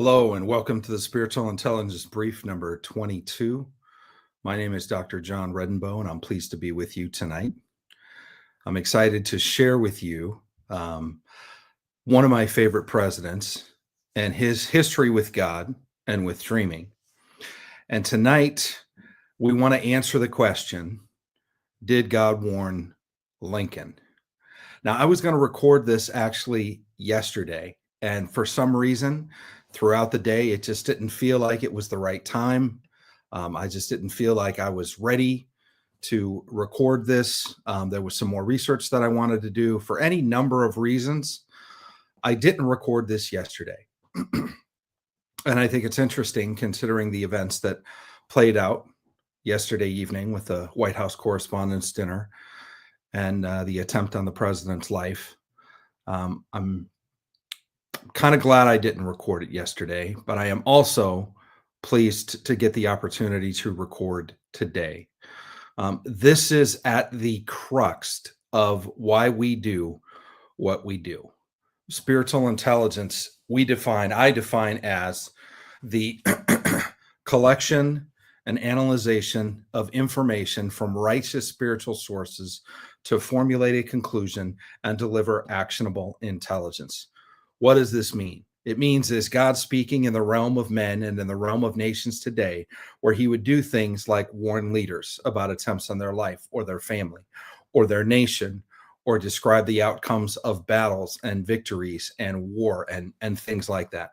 Hello, and welcome to the Spiritual Intelligence Brief number 22. My name is Dr. John Redenbow, and I'm pleased to be with you tonight. I'm excited to share with you one of my favorite presidents and his history with God and with dreaming. And tonight, we want to answer the question, did God warn Lincoln? Now, I was going to record this actually yesterday, and for some reason, throughout the day, it just didn't feel like it was the right time. I just didn't feel like I was ready to record this. There was some more research that I wanted to do for any number of reasons. I didn't record this yesterday. And I think it's interesting considering the events that played out yesterday evening with the White House Correspondents' Dinner and the attempt on the president's life. I'm kind of glad I didn't record it yesterday, but I am also pleased to get the opportunity to record today. This is at the crux of why we do what we do. Spiritual intelligence, I define as the collection and analyzation of information from righteous spiritual sources to formulate a conclusion and deliver actionable intelligence. What does this mean? It means is God speaking in the realm of men and in the realm of nations today, where he would do things like warn leaders about attempts on their life or their family or their nation, or describe the outcomes of battles and victories and war and things like that.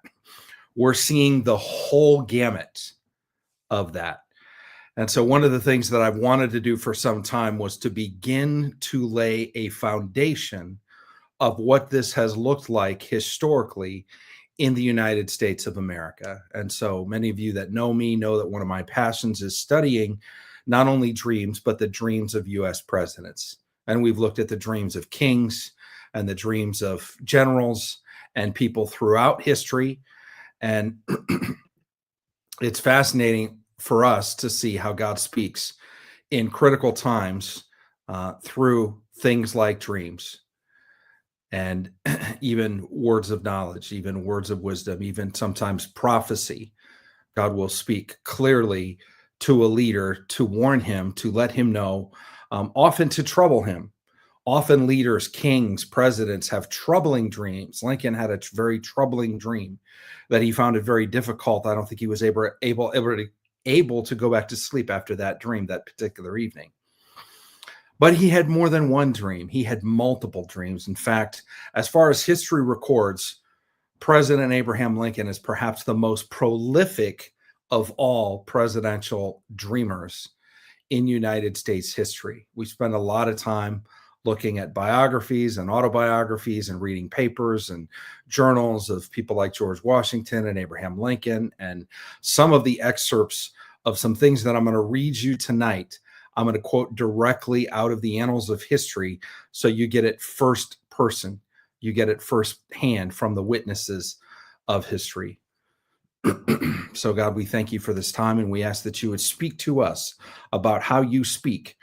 We're seeing the whole gamut of that. And so one of the things that I've wanted to do for some time was to begin to lay a foundation of what this has looked like historically in the United States of America. And so many of you that know me know that one of my passions is studying not only dreams, but the dreams of US presidents. And we've looked at the dreams of kings and the dreams of generals and people throughout history. And it's fascinating for us to see how God speaks in critical times through things like dreams. And even words of knowledge, even words of wisdom, even sometimes prophecy. God will speak clearly to a leader to warn him, to let him know, often to trouble him. Often leaders, kings, presidents have troubling dreams. Lincoln had a very troubling dream that he found it very difficult. I don't think he was able to go back to sleep after that dream that particular evening. But he had more than one dream. He had multiple dreams. In fact, as far as history records, President Abraham Lincoln is perhaps the most prolific of all presidential dreamers in United States history. We spend a lot of time looking at biographies and autobiographies and reading papers and journals of people like George Washington and Abraham Lincoln. And some of the excerpts of some things that I'm going to read you tonight, I'm going to quote directly out of the annals of history, so you get it first person. You get it first hand from the witnesses of history. So God, we thank you for this time, and we ask that you would speak to us about how you speak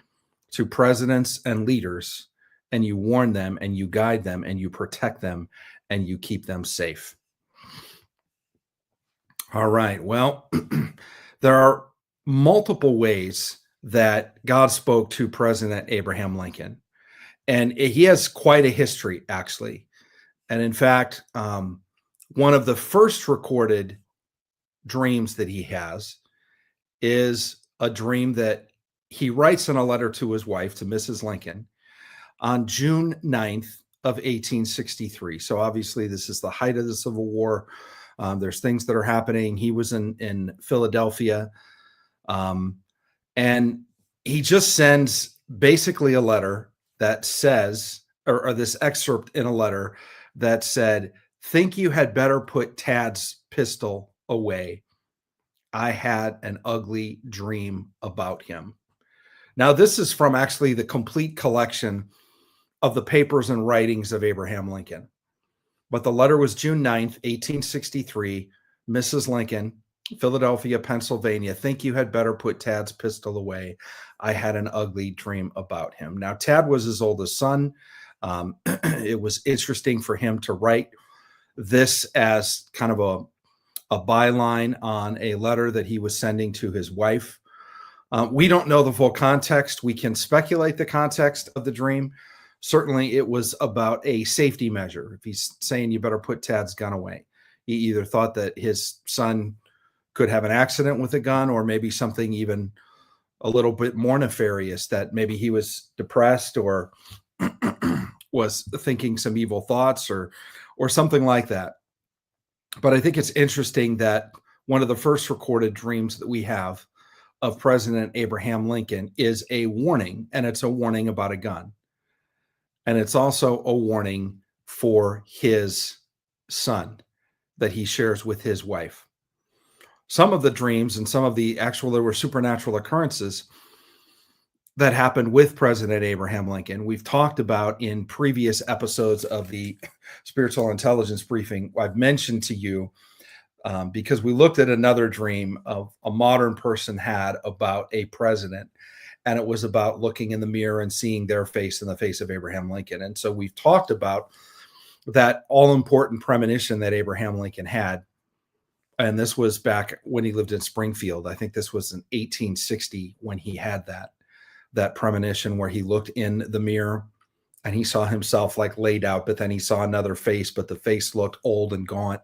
to presidents and leaders, and you warn them, and you guide them, and you protect them, and you keep them safe. All right. Well, there are multiple ways that God spoke to President Abraham Lincoln. And he has quite a history, actually. And in fact, one of the first recorded dreams that he has is a dream that he writes in a letter to his wife, to Mrs. Lincoln, on June 9th of 1863. So obviously this is the height of the Civil War. There's things that are happening. He was in Philadelphia. And he just sends basically a letter that says, or this excerpt in a letter that said, "Think you had better put Tad's pistol away. I had an ugly dream about him." Now, this is from actually the complete collection of the papers and writings of Abraham Lincoln. But the letter was June 9th, 1863, Mrs. Lincoln, Philadelphia, Pennsylvania. "Think you had better put Tad's pistol away. I had an ugly dream about him." Now, Tad was his oldest son. It was interesting for him to write this as kind of a byline on a letter that he was sending to his wife. We don't know the full context. We can speculate the context of the dream. Certainly, it was about a safety measure. If he's saying you better put Tad's gun away, he either thought that his son could have an accident with a gun, or maybe something even a little bit more nefarious, that maybe he was depressed or was thinking some evil thoughts or something like that. But I think it's interesting that one of the first recorded dreams that we have of President Abraham Lincoln is a warning, and it's a warning about a gun. And it's also a warning for his son that he shares with his wife. Some of the dreams and some of the there were supernatural occurrences that happened with President Abraham Lincoln. We've talked about in previous episodes of the Spiritual Intelligence Briefing. I've mentioned to you because we looked at another dream of a modern person had about a president, and it was about looking in the mirror and seeing their face in the face of Abraham Lincoln. And so we've talked about that all-important premonition that Abraham Lincoln had. And this was back when he lived in Springfield. I think this was in 1860 when he had that premonition where he looked in the mirror and he saw himself like laid out, but then he saw another face, but the face looked old and gaunt.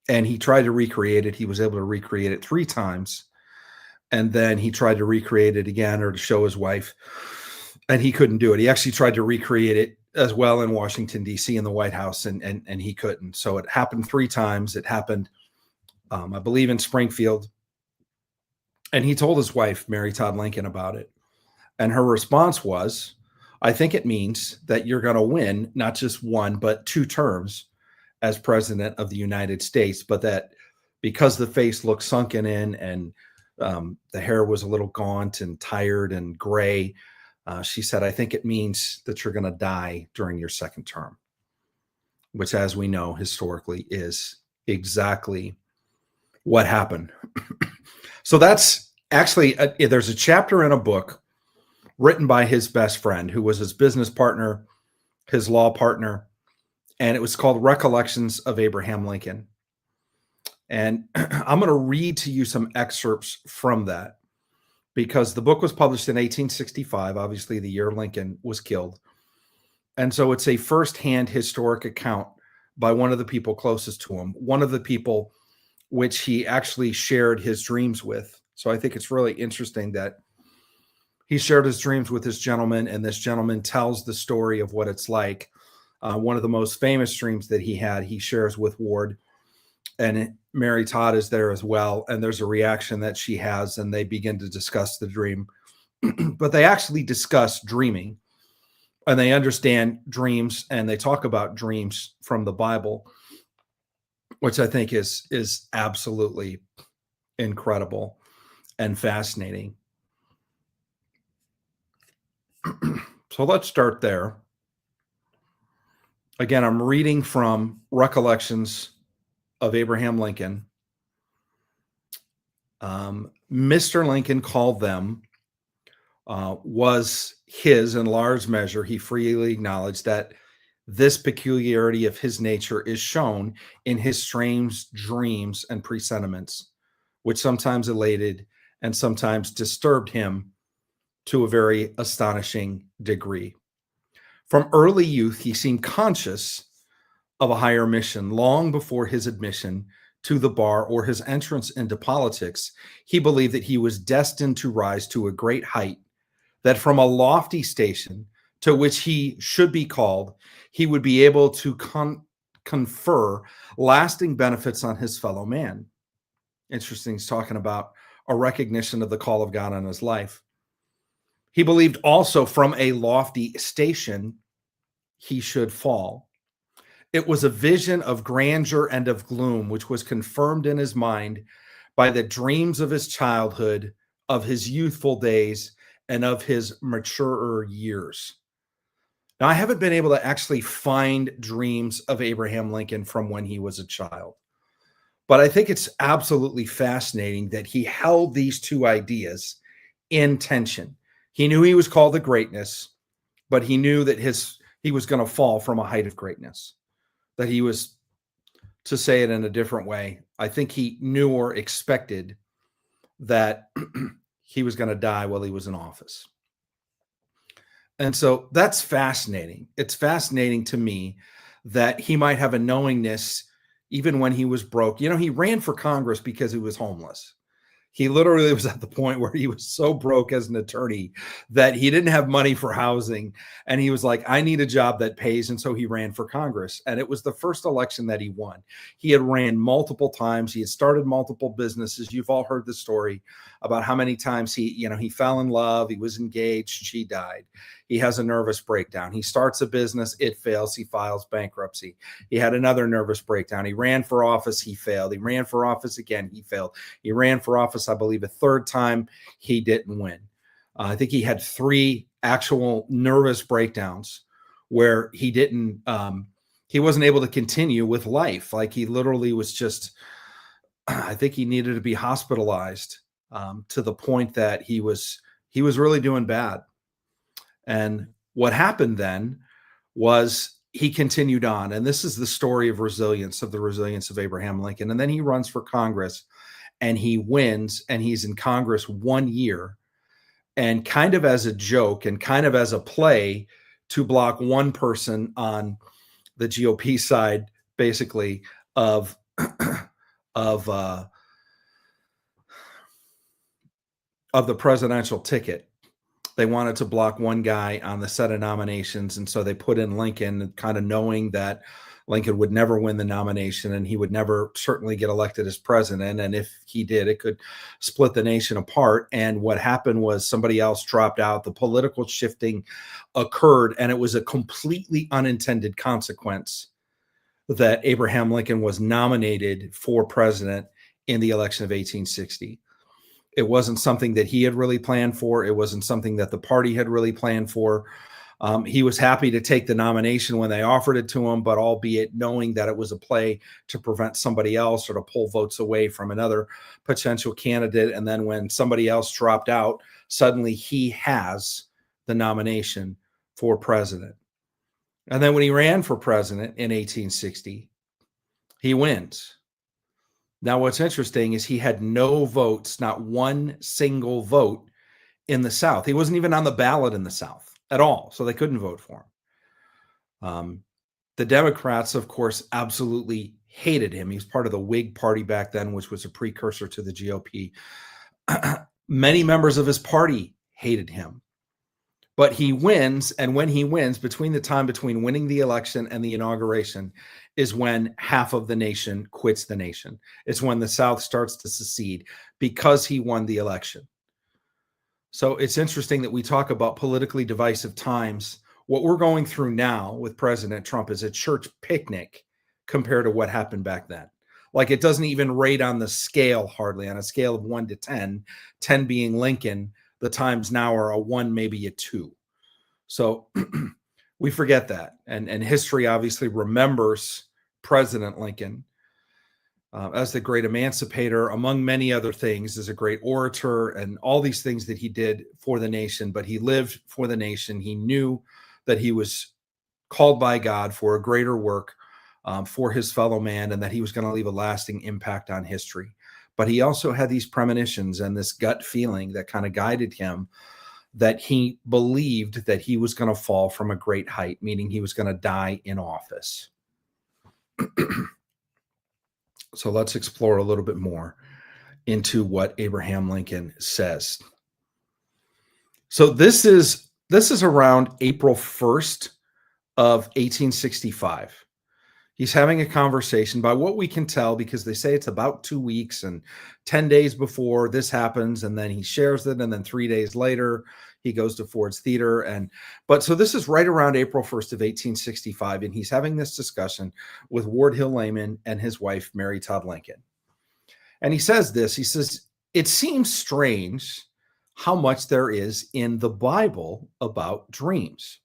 And he tried to recreate it. He was able to recreate it 3 times. And then he tried to recreate it again, or to show his wife, and he couldn't do it. He actually tried to recreate it as well in Washington, D.C., in the White House, and he couldn't. So it happened 3 times. It happened, I believe, in Springfield. And he told his wife, Mary Todd Lincoln, about it. And her response was, I think it means that you're going to win not just 1, but 2 terms as president of the United States, but that because the face looked sunken in and the hair was a little gaunt and tired and gray, she said, I think it means that you're going to die during your 2nd term, which, as we know, historically is exactly what happened. So that's actually, there's a chapter in a book written by his best friend, who was his business partner, his law partner, and it was called Recollections of Abraham Lincoln. And I'm going to read to you some excerpts from that, because the book was published in 1865, obviously the year Lincoln was killed. And so it's a firsthand historic account by one of the people closest to him, one of the people which he actually shared his dreams with. So I think it's really interesting that he shared his dreams with this gentleman, and this gentleman tells the story of what it's like. One of the most famous dreams that he had, he shares with Ward, and Mary Todd is there as well. And there's a reaction that she has, and they begin to discuss the dream. But they actually discuss dreaming, and they understand dreams, and they talk about dreams from the Bible, which I think is absolutely incredible and fascinating. So let's start there. Again, I'm reading from Recollections of Abraham Lincoln. Mr. Lincoln called them was his in large measure. He freely acknowledged that this peculiarity of his nature is shown in his strange dreams and presentiments, which sometimes elated and sometimes disturbed him to a very astonishing degree. From early youth, he seemed conscious of a higher mission. Long before his admission to the bar or his entrance into politics, he believed that he was destined to rise to a great height, that from a lofty station to which he should be called, he would be able to confer lasting benefits on his fellow man. Interesting, he's talking about a recognition of the call of God on his life. He believed also from a lofty station he should fall. It was a vision of grandeur and of gloom, which was confirmed in his mind by the dreams of his childhood, of his youthful days, and of his maturer years. Now, I haven't been able to actually find dreams of Abraham Lincoln from when he was a child, but I think it's absolutely fascinating that he held these 2 ideas in tension. He knew he was called to greatness, but he knew that he was going to fall from a height of greatness, that he was to say it in a different way, I think he knew or expected that he was going to die while he was in office. And so that's fascinating. It's fascinating to me that he might have a knowingness even when he was broke. You know, he ran for Congress because he was homeless. He literally was at the point where he was so broke as an attorney that he didn't have money for housing. And he was like, I need a job that pays. And so he ran for Congress. And it was the first election that he won. He had ran multiple times. He had started multiple businesses. You've all heard the story about how many times he fell in love. He was engaged. She died. He has a nervous breakdown. He starts a business. It fails. He files bankruptcy. He had another nervous breakdown. He ran for office. He failed. He ran for office again. He failed. He ran for office, I believe, a third time. He didn't win. I think he had 3 actual nervous breakdowns where he wasn't able to continue with life. Like, he literally was just, I think he needed to be hospitalized to the point that he was really doing bad. And what happened then was he continued on. And this is the story of the resilience of Abraham Lincoln. And then he runs for Congress and he wins, and he's in Congress 1 year. And kind of as a joke and kind of as a play to block one person on the GOP side, basically, of the presidential ticket. They wanted to block one guy on the set of nominations. And so they put in Lincoln, kind of knowing that Lincoln would never win the nomination and he would never certainly get elected as president. And if he did, it could split the nation apart. And what happened was somebody else dropped out. The political shifting occurred, and it was a completely unintended consequence that Abraham Lincoln was nominated for president in the election of 1860. It wasn't something that he had really planned for. It wasn't something that the party had really planned for. He was happy to take the nomination when they offered it to him, but albeit knowing that it was a play to prevent somebody else or to pull votes away from another potential candidate. And then when somebody else dropped out, suddenly he has the nomination for president. And then when he ran for president in 1860, he wins. Now, what's interesting is he had no votes, not one single vote in the South. He wasn't even on the ballot in the South at all, so they couldn't vote for him. The Democrats, of course, absolutely hated him. He was part of the Whig Party back then, which was a precursor to the GOP. Many members of his party hated him. But he wins, and when he wins, between winning the election and the inauguration is when half of the nation quits the nation. It's when the South starts to secede because he won the election. So it's interesting that we talk about politically divisive times. What we're going through now with President Trump is a church picnic compared to what happened back then. Like, it doesn't even rate on the scale, hardly, on a scale of 1 to 10, 10 being Lincoln. The times now are a 1, maybe a 2. So we forget that. And history obviously remembers President Lincoln as the great emancipator, among many other things, as a great orator and all these things that he did for the nation. But he lived for the nation. He knew that he was called by God for a greater work for his fellow man, and that he was going to leave a lasting impact on history. But he also had these premonitions and this gut feeling that kind of guided him, that he believed that he was going to fall from a great height, meaning he was going to die in office. So let's explore a little bit more into what Abraham Lincoln says. So this is around April 1st of 1865. He's having a conversation, by what we can tell, because they say it's about 2 weeks and 10 days before this happens, and then he shares it, and then 3 days later he goes to Ford's Theater. So this is right around April 1st of 1865, and he's having this discussion with Ward Hill Layman and his wife, Mary Todd Lincoln. And he says this, he says, "It seems strange how much there is in the Bible about dreams.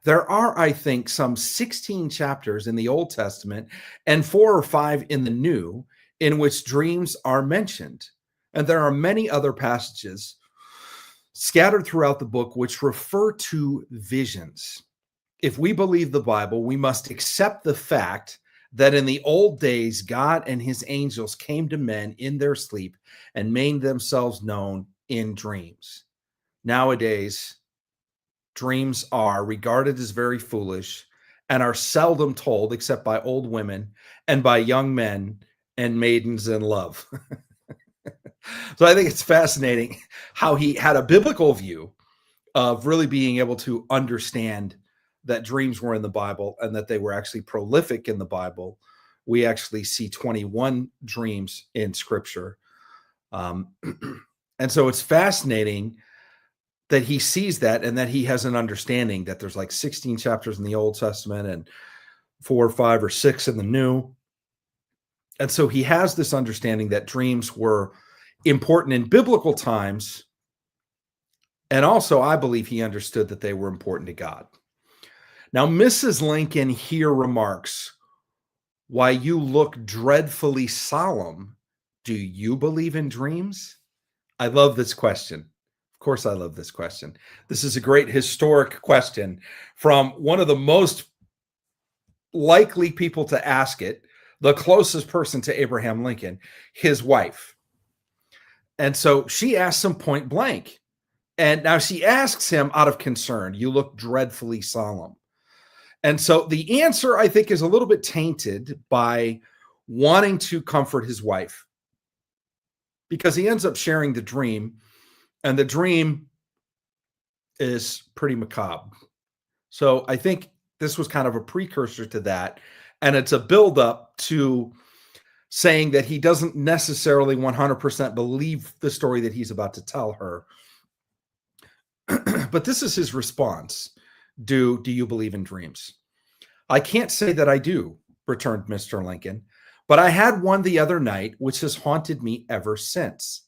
There are, I think, some 16 chapters in the Old Testament and 4 or 5 in the New in which dreams are mentioned. And there are many other passages scattered throughout the book which refer to visions. If we believe the Bible, we must accept the fact that in the old days, God and his angels came to men in their sleep and made themselves known in dreams. Nowadays, dreams are regarded as very foolish and are seldom told except by old women and by young men and maidens in love. So I think it's fascinating how he had a biblical view of really being able to understand that dreams were in the Bible and that they were actually prolific in the Bible. We actually see 21 dreams in scripture. Um, and so it's fascinating that he sees that and that he has an understanding that there's like 16 chapters in the Old Testament and 4 or 5 or 6 in the New. And so he has this understanding that dreams were important in biblical times. And also, I believe he understood that they were important to God. Now, Mrs. Lincoln here remarks, "Why you look dreadfully solemn. Do you believe in dreams?" I love this question. Of course, I love this question. This is a great historic question from one of the most likely people to ask it, the closest person to Abraham Lincoln, his wife. And so she asks him point blank. And now she asks him out of concern, "You look dreadfully solemn." And so the answer, I think, is a little bit tainted by wanting to comfort his wife because he ends up sharing the dream, and the dream is pretty macabre. So I think this was kind of a precursor to that. And it's a buildup to saying that he doesn't necessarily 100% believe the story that he's about to tell her. But this is his response. Do you believe in dreams?" "I can't say that I do," returned Mr. Lincoln, "but I had one the other night which has haunted me ever since.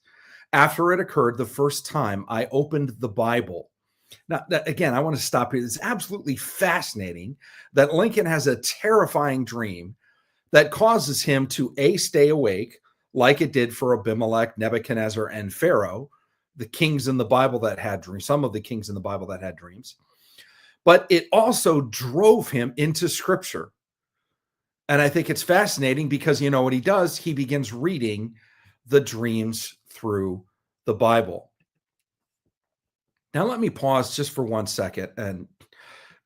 After it occurred the first time I opened the Bible." Now, again, I want to stop here. It's absolutely fascinating that Lincoln has a terrifying dream that causes him to stay awake, like it did for Abimelech, Nebuchadnezzar, and Pharaoh, the kings in the Bible that had dreams, some of the kings in the Bible that had dreams. But it also drove him into scripture. And I think it's fascinating because you know what he does? He begins reading the dreams through the Bible. Now, let me pause just for 1 second and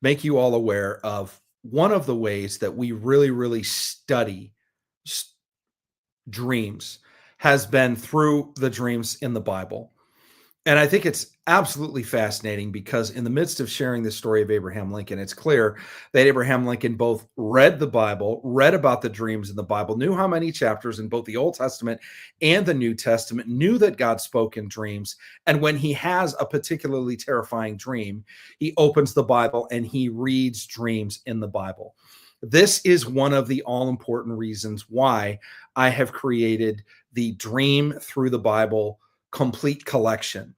make you all aware of one of the ways that we really, really study dreams has been through the dreams in the Bible. And I think it's absolutely fascinating because in the midst of sharing the story of Abraham Lincoln, it's clear that Abraham Lincoln both read the Bible, read about the dreams in the Bible, knew how many chapters in both the Old Testament and the New Testament, knew that God spoke in dreams. And when he has a particularly terrifying dream, he opens the Bible and he reads dreams in the Bible. This is one of the all-important reasons why I have created the Dream Through the Bible complete collection.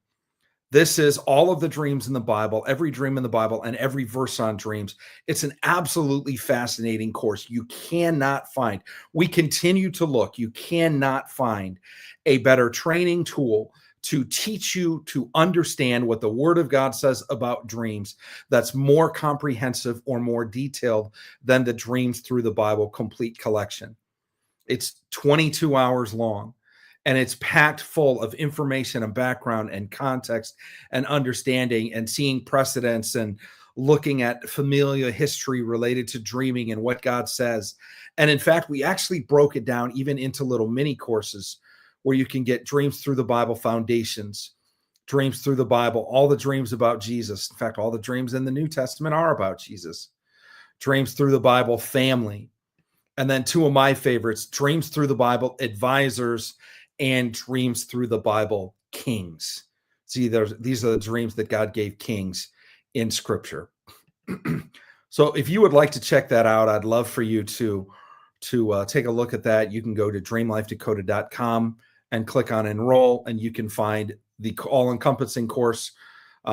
This is all of the dreams in the Bible, every dream in the Bible, and every verse on dreams. It's an absolutely fascinating course. You cannot find, we continue to look, you cannot find a better training tool to teach you to understand what the Word of God says about dreams that's more comprehensive or more detailed than the Dreams Through the Bible complete collection. It's 22 hours long. And it's packed full of information and background and context and understanding and seeing precedents and looking at familial history related to dreaming and what God says. And in fact, we actually broke it down even into little mini courses where you can get Dreams Through the Bible Foundations, Dreams Through the Bible, all the dreams about Jesus. In fact, all the dreams in the New Testament are about Jesus. Dreams Through the Bible Family. And then two of my favorites, Dreams Through the Bible Advisors and Dreams Through the Bible Kings. See, these are the dreams that God gave kings in scripture. So if you would like to check that out, I'd love for you to take a look at that. You can go to dreamlifedakota.com and click on enroll, and you can find the all-encompassing course.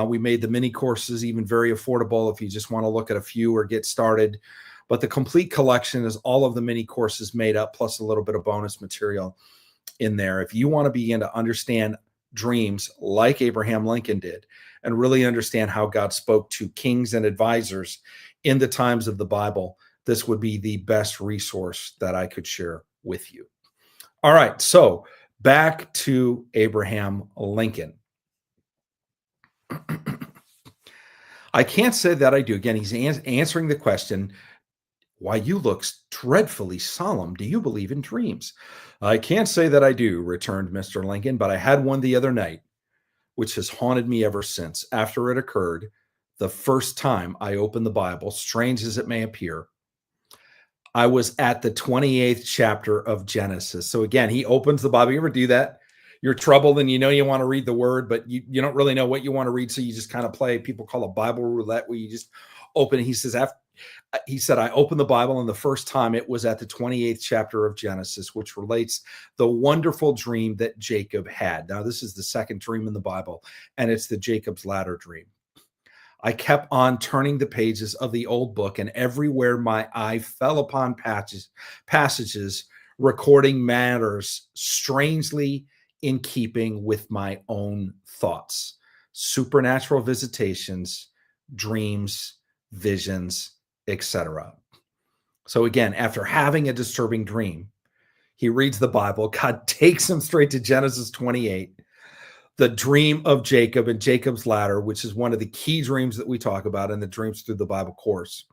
We made the mini courses even very affordable if you just want to look at a few or get started. But the complete collection is all of the mini courses made up, plus a little bit of bonus material in there. If you want to begin to understand dreams like Abraham Lincoln did and really understand how God spoke to kings and advisors in the times of the Bible, this would be the best resource that I could share with you. All right, so back to Abraham Lincoln. I can't say that I do. Again, he's answering the question, why, you look dreadfully solemn. Do you believe in dreams? I can't say that I do, returned Mr. Lincoln, but I had one the other night, which has haunted me ever since. After it occurred, the first time I opened the Bible, strange as it may appear, I was at the 28th chapter of Genesis. So again, he opens the Bible. You ever do that? You're troubled and you know you want to read the word, but you don't really know what you want to read. So you just kind of play, people call it Bible roulette, where you just open it. He said, I opened the Bible, and the first time it was at the 28th chapter of Genesis, which relates the wonderful dream that Jacob had. Now, this is the second dream in the Bible, and it's the Jacob's ladder dream. I kept on turning the pages of the old book, and everywhere my eye fell upon passages recording matters strangely in keeping with my own thoughts. Supernatural visitations, dreams, visions, etc. So again, after having a disturbing dream, he reads the Bible. God takes him straight to Genesis 28, the dream of Jacob and Jacob's ladder, which is one of the key dreams that we talk about in the Dreams Through the Bible course.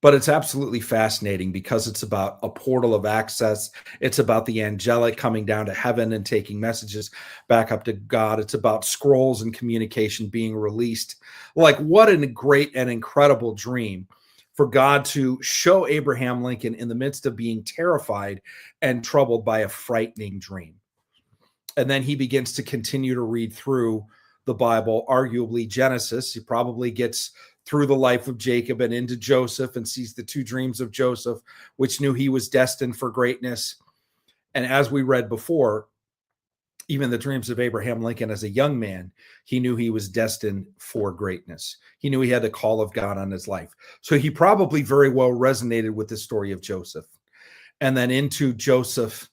But it's absolutely fascinating because it's about a portal of access. It's about the angelic coming down to heaven and taking messages back up to God. It's about scrolls and communication being released. Like, what a great and incredible dream for God to show Abraham Lincoln in the midst of being terrified and troubled by a frightening dream. And then he begins to continue to read through the Bible, arguably Genesis. He probably gets through the life of Jacob and into Joseph and sees the two dreams of Joseph, which knew he was destined for greatness. And as we read before, even the dreams of Abraham Lincoln as a young man, he knew he was destined for greatness. He knew he had the call of God on his life. So he probably very well resonated with the story of Joseph. And then into Joseph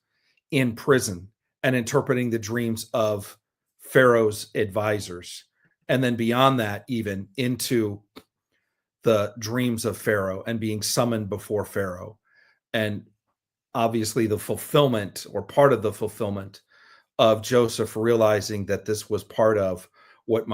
in prison and interpreting the dreams of Pharaoh's advisors. And then beyond that, even into the dreams of Pharaoh and being summoned before Pharaoh. And obviously the fulfillment, or part of the fulfillment, of Joseph realizing that this was part of what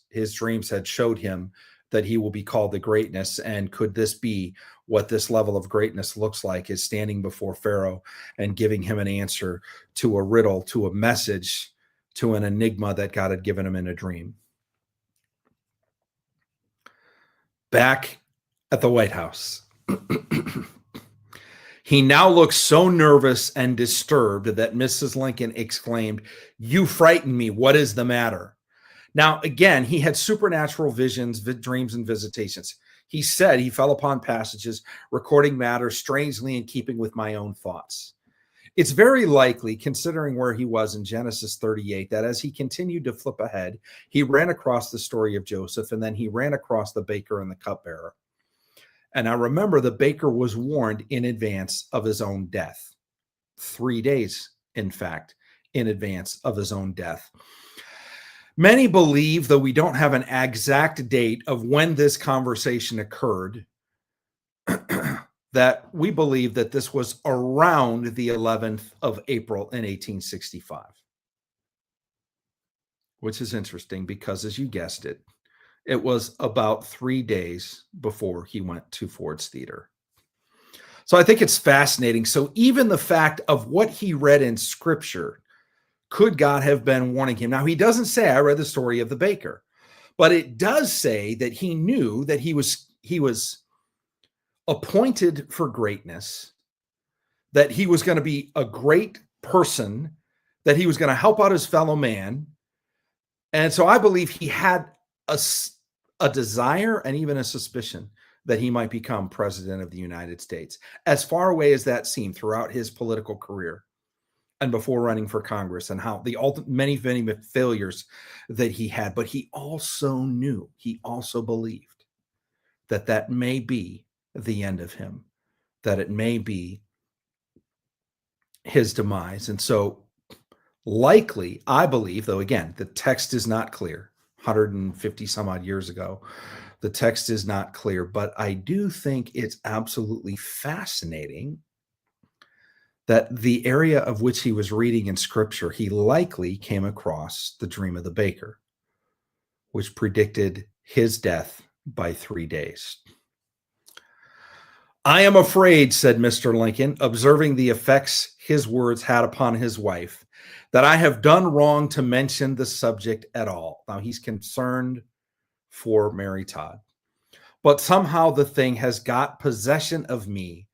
his dreams had showed him, that he will be called to greatness. And could this be what this level of greatness looks like, is standing before Pharaoh and giving him an answer to a riddle, to a message, to an enigma that God had given him in a dream. Back at the White House, he now looks so nervous and disturbed that Mrs. Lincoln exclaimed, "You frighten me. What is the matter?" Now, again, he had supernatural visions, dreams, and visitations. He said he fell upon passages recording matters strangely in keeping with my own thoughts. It's very likely, considering where he was in Genesis 38, that as he continued to flip ahead, he ran across the story of Joseph, and then he ran across the baker and the cupbearer. And I remember the baker was warned in advance of his own death. 3 days, in fact, in advance of his own death. Many believe, though we don't have an exact date of when this conversation occurred, that we believe that this was around the 11th of April in 1865, which is interesting because, as you guessed it, it was about 3 days before he went to Ford's Theater. So I think it's fascinating. So even the fact of what he read in Scripture, could God have been warning him? Now, he doesn't say, I read the story of the baker, but it does say that he knew that he was appointed for greatness, that he was going to be a great person, that he was going to help out his fellow man. And so I believe he had a desire and even a suspicion that he might become president of the United States, as far away as that seemed throughout his political career and before running for Congress, and how the many failures that he had. But he also knew, he also believed that may be the end of him, that it may be his demise. And so likely, I believe, though again, the text is not clear, 150 some odd years ago, The text is not clear, but I do think it's absolutely fascinating that the area of which he was reading in scripture, he likely came across the dream of the baker, which predicted his death by 3 days. "I am afraid," said Mr. Lincoln, observing the effects his words had upon his wife, "that I have done wrong to mention the subject at all." Now he's concerned for Mary Todd. "But somehow the thing has got possession of me.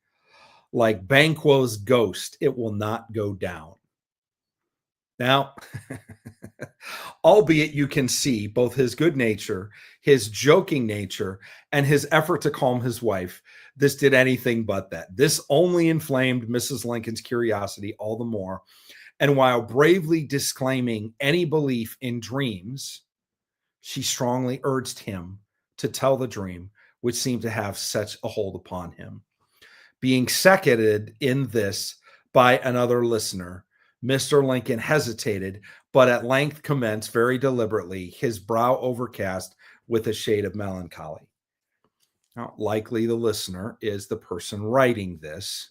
Like Banquo's ghost, it will not go down." Now, albeit you can see both his good nature, his joking nature, and his effort to calm his wife, this did anything but that. This only inflamed Mrs. Lincoln's curiosity all the more. And while bravely disclaiming any belief in dreams, she strongly urged him to tell the dream, which seemed to have such a hold upon him. Being seconded in this by another listener, Mr. Lincoln hesitated, but at length commenced very deliberately, his brow overcast with a shade of melancholy. Now, likely the listener is the person writing this,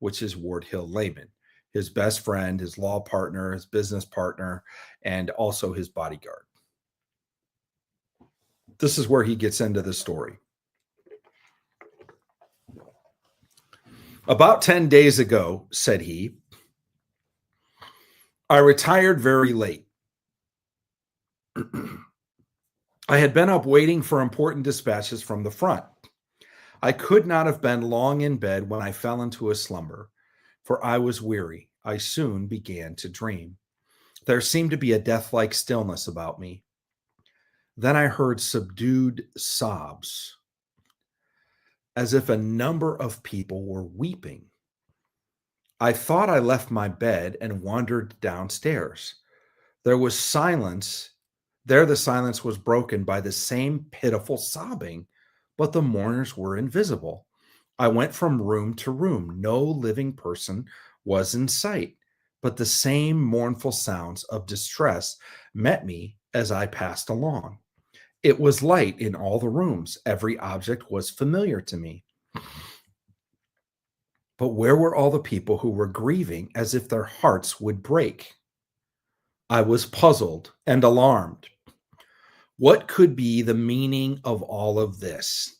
which is Ward Hill Layman, his best friend, his law partner, his business partner, and also his bodyguard. This is where he gets into the story. "About 10 days ago," said he, "I retired very late. I had been up waiting for important dispatches from the front. I could not have been long in bed when I fell into a slumber, for I was weary. I soon began to dream. There seemed to be a death-like stillness about me. Then I heard subdued sobs, as if a number of people were weeping. I thought I left my bed and wandered downstairs. There was silence. There the silence was broken by the same pitiful sobbing, but the mourners were invisible. I went from room to room. No living person was in sight, but the same mournful sounds of distress met me as I passed along. It was light in all the rooms. Every object was familiar to me. But where were all the people who were grieving as if their hearts would break? I was puzzled and alarmed. What could be the meaning of all of this?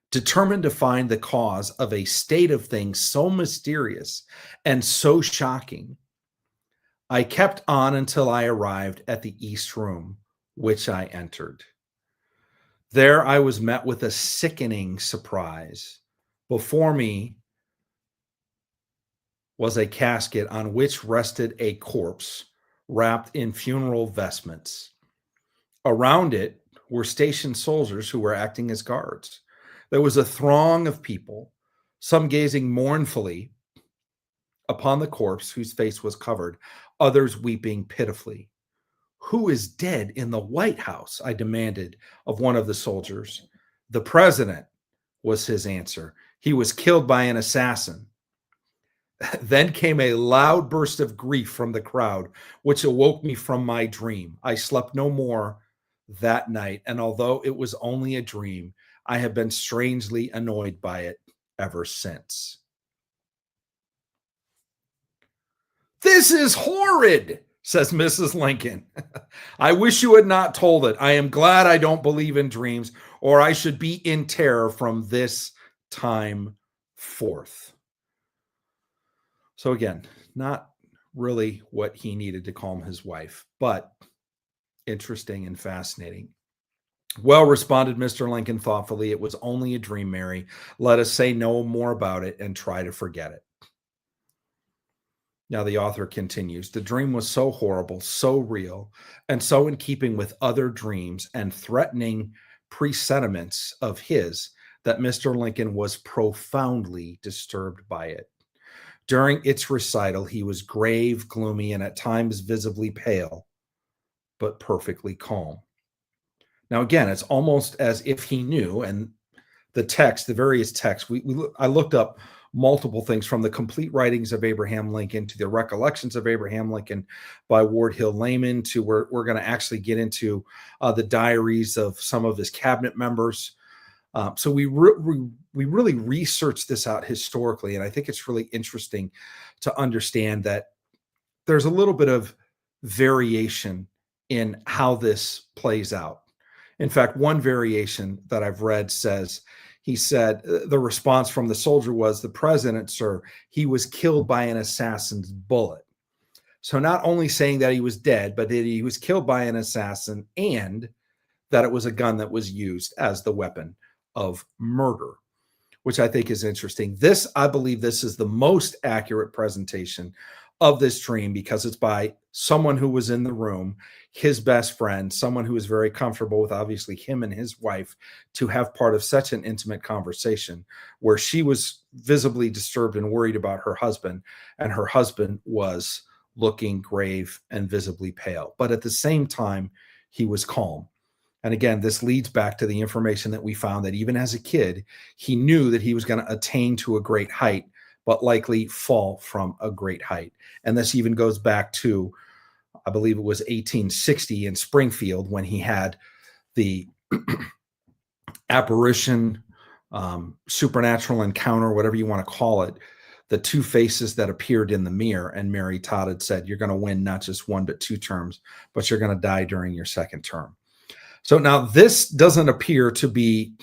Determined to find the cause of a state of things so mysterious and so shocking, I kept on until I arrived at the East Room, which I entered. There I was met with a sickening surprise. Before me was a casket on which rested a corpse wrapped in funeral vestments. Around it were stationed soldiers who were acting as guards. There was a throng of people, some gazing mournfully upon the corpse whose face was covered, others weeping pitifully. "Who is dead in the White House?" I demanded of one of the soldiers. "The president," was his answer. "He was killed by an assassin." Then came a loud burst of grief from the crowd, which awoke me from my dream. I slept no more that night, and although it was only a dream, I have been strangely annoyed by it ever since. "This is horrid," says Mrs. Lincoln. "I wish you had not told it. I am glad I don't believe in dreams, or I should be in terror from this time forth." So again, not really what he needed to calm his wife, but interesting and fascinating. "Well," responded Mr. Lincoln thoughtfully, "it was only a dream, Mary. Let us say no more about it and try to forget it." Now the author continues, "The dream was so horrible, so real, and so in keeping with other dreams and threatening presentiments of his that Mr. Lincoln was profoundly disturbed by it. During its recital, he was grave, gloomy, and at times visibly pale, but perfectly calm." Now, again, it's almost as if he knew, and the text, the various texts, I looked up multiple things from the complete writings of Abraham Lincoln to the recollections of Abraham Lincoln by Ward Hill Layman to where we're going to actually get into the diaries of some of his cabinet members. So we really researched this out historically, and I think it's really interesting to understand that there's a little bit of variation in how this plays out. In fact, one variation that I've read says, he said, the response from the soldier was, "The president, sir, he was killed by an assassin's bullet." So not only saying that he was dead, but that he was killed by an assassin and that it was a gun that was used as the weapon of murder, which I think is interesting. I believe this is the most accurate presentation of this dream because it's by someone who was in the room, his best friend, someone who was very comfortable with obviously him and his wife to have part of such an intimate conversation where she was visibly disturbed and worried about her husband, and her husband was looking grave and visibly pale. But at the same time, he was calm. And again, this leads back to the information that we found that even as a kid, he knew that he was going to attain to a great height, but likely fall from a great height. And this even goes back to, I believe it was 1860 in Springfield when he had the apparition, supernatural encounter, whatever you want to call it, the two faces that appeared in the mirror. And Mary Todd had said, "You're going to win not just one, but two terms, but you're going to die during your second term." So now this doesn't appear to be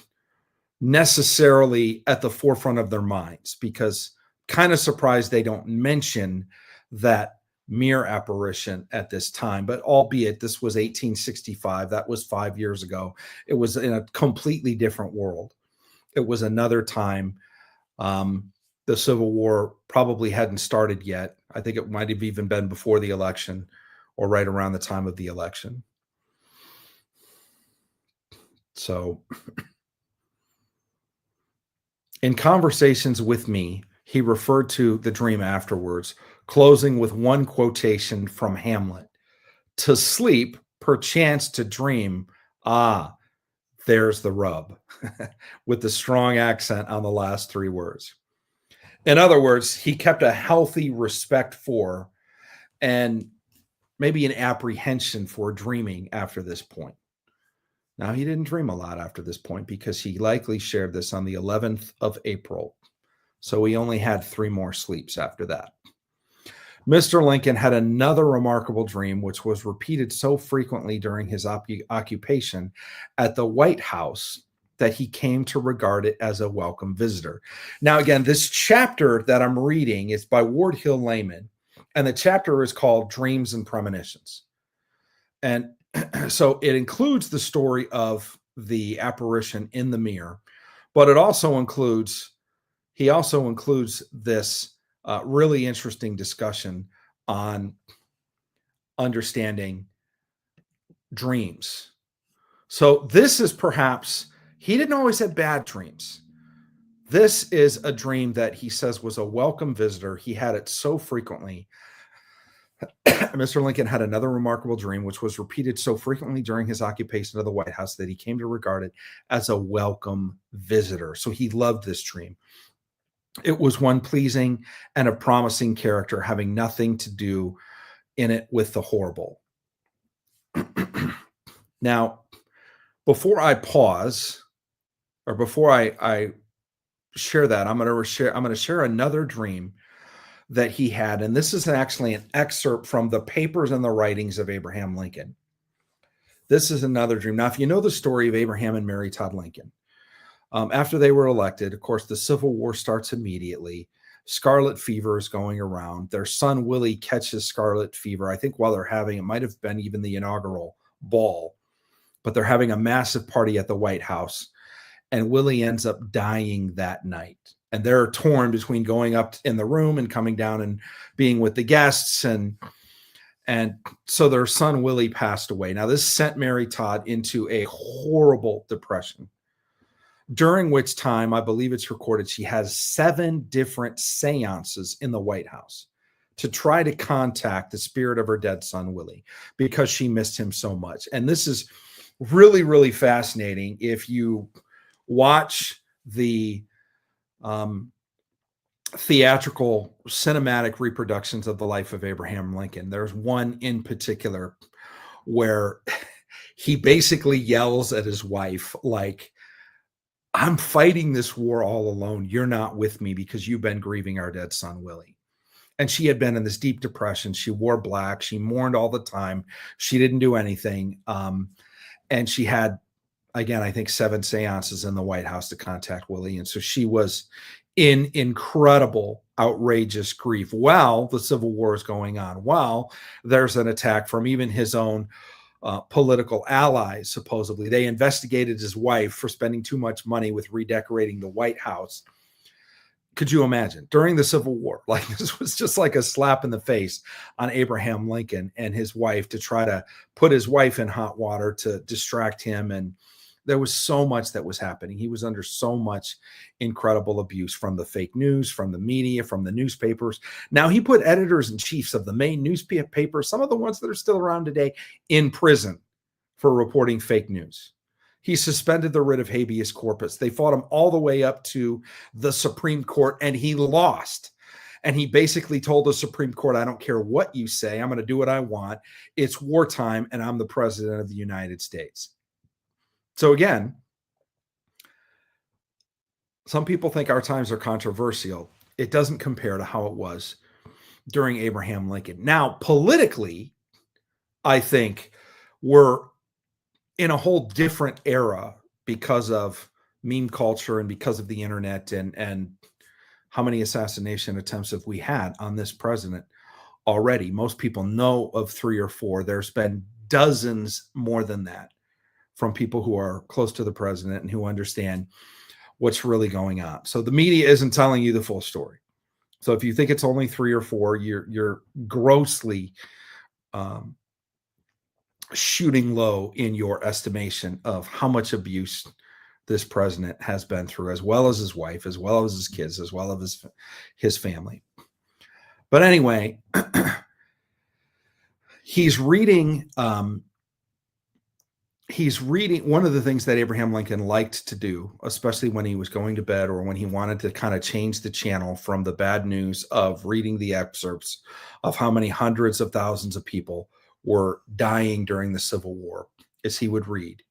necessarily at the forefront of their minds, because kind of surprised they don't mention that mirror apparition at this time. But albeit this was 1865, that was 5 years ago. It was in a completely different world. It was another time. The Civil War probably hadn't started yet. I think it might have even been before the election or right around the time of the election. So in conversations with me, he referred to the dream afterwards, closing with one quotation from Hamlet: "To sleep, perchance to dream, ah, there's the rub," with the strong accent on the last three words. In other words, he kept a healthy respect for and maybe an apprehension for dreaming after this point. Now, he didn't dream a lot after this point because he likely shared this on the 11th of April. So he only had 3 more sleeps after that. Mr. Lincoln had another remarkable dream, which was repeated so frequently during his occupation at the White House that he came to regard it as a welcome visitor. Now, again, this chapter that I'm reading is by Ward Hill Layman, and the chapter is called Dreams and Premonitions. And so it includes the story of the apparition in the mirror, but he also includes this really interesting discussion on understanding dreams. So this is perhaps, he didn't always have bad dreams. This is a dream that he says was a welcome visitor. He had it so frequently. Mr. Lincoln had another remarkable dream, which was repeated so frequently during his occupation of the White House that he came to regard it as a welcome visitor. So he loved this dream. It was one pleasing and a promising character, having nothing to do in it with the horrible. Now, before I pause, or before I share that, I'm going to share another dream that he had, and this is actually an excerpt from the papers and the writings of Abraham Lincoln. This is another dream. Now, if you know the story of Abraham and Mary Todd Lincoln, after they were elected, of course, the Civil War starts immediately. Scarlet fever is going around. Their son Willie catches scarlet fever. I think while they're having, it might have been even the inaugural ball, but they're having a massive party at the White House, and Willie ends up dying that night. And they're torn between going up in the room and coming down and being with the guests. And so their son Willie passed away. Now, this sent Mary Todd into a horrible depression, during which time, I believe it's recorded, she has 7 different seances in the White House to try to contact the spirit of her dead son, Willie, because she missed him so much. And this is really, really fascinating. If you watch the theatrical cinematic reproductions of the life of Abraham Lincoln, there's one in particular where he basically yells at his wife, like, I'm fighting this war all alone. You're not with me because you've been grieving our dead son, Willie. And she had been in this deep depression. She wore black. She mourned all the time. She didn't do anything. And she had, again, I think 7 seances in the White House to contact Willie. And so she was in incredible, outrageous grief while the Civil War is going on, while there's an attack from even his own political allies, supposedly. They investigated his wife for spending too much money with redecorating the White House. Could you imagine during the Civil War? Like, this was just like a slap in the face on Abraham Lincoln and his wife to try to put his wife in hot water to distract him. And there was so much that was happening. He was under so much incredible abuse from the fake news, from the media, from the newspapers. Now, he put editors in chiefs of the main newspapers, some of the ones that are still around today, in prison for reporting fake news. He suspended the writ of habeas corpus. They fought him all the way up to the Supreme Court, and he lost. And he basically told the Supreme Court, I don't care what you say. I'm going to do what I want. It's wartime, and I'm the president of the United States. So again, some people think our times are controversial. It doesn't compare to how it was during Abraham Lincoln. Now, politically, I think we're in a whole different era because of meme culture and because of the internet and how many assassination attempts have we had on this president already? Most people know of 3 or 4. There's been dozens more than that from people who are close to the president and who understand what's really going on. So the media isn't telling you the full story. So if you think it's only 3 or 4, you're grossly shooting low in your estimation of how much abuse this president has been through, as well as his wife, as well as his kids, as well as his family. But anyway, he's reading one of the things that Abraham Lincoln liked to do, especially when he was going to bed or when he wanted to kind of change the channel from the bad news of reading the excerpts of how many hundreds of thousands of people were dying during the Civil War, is he would read.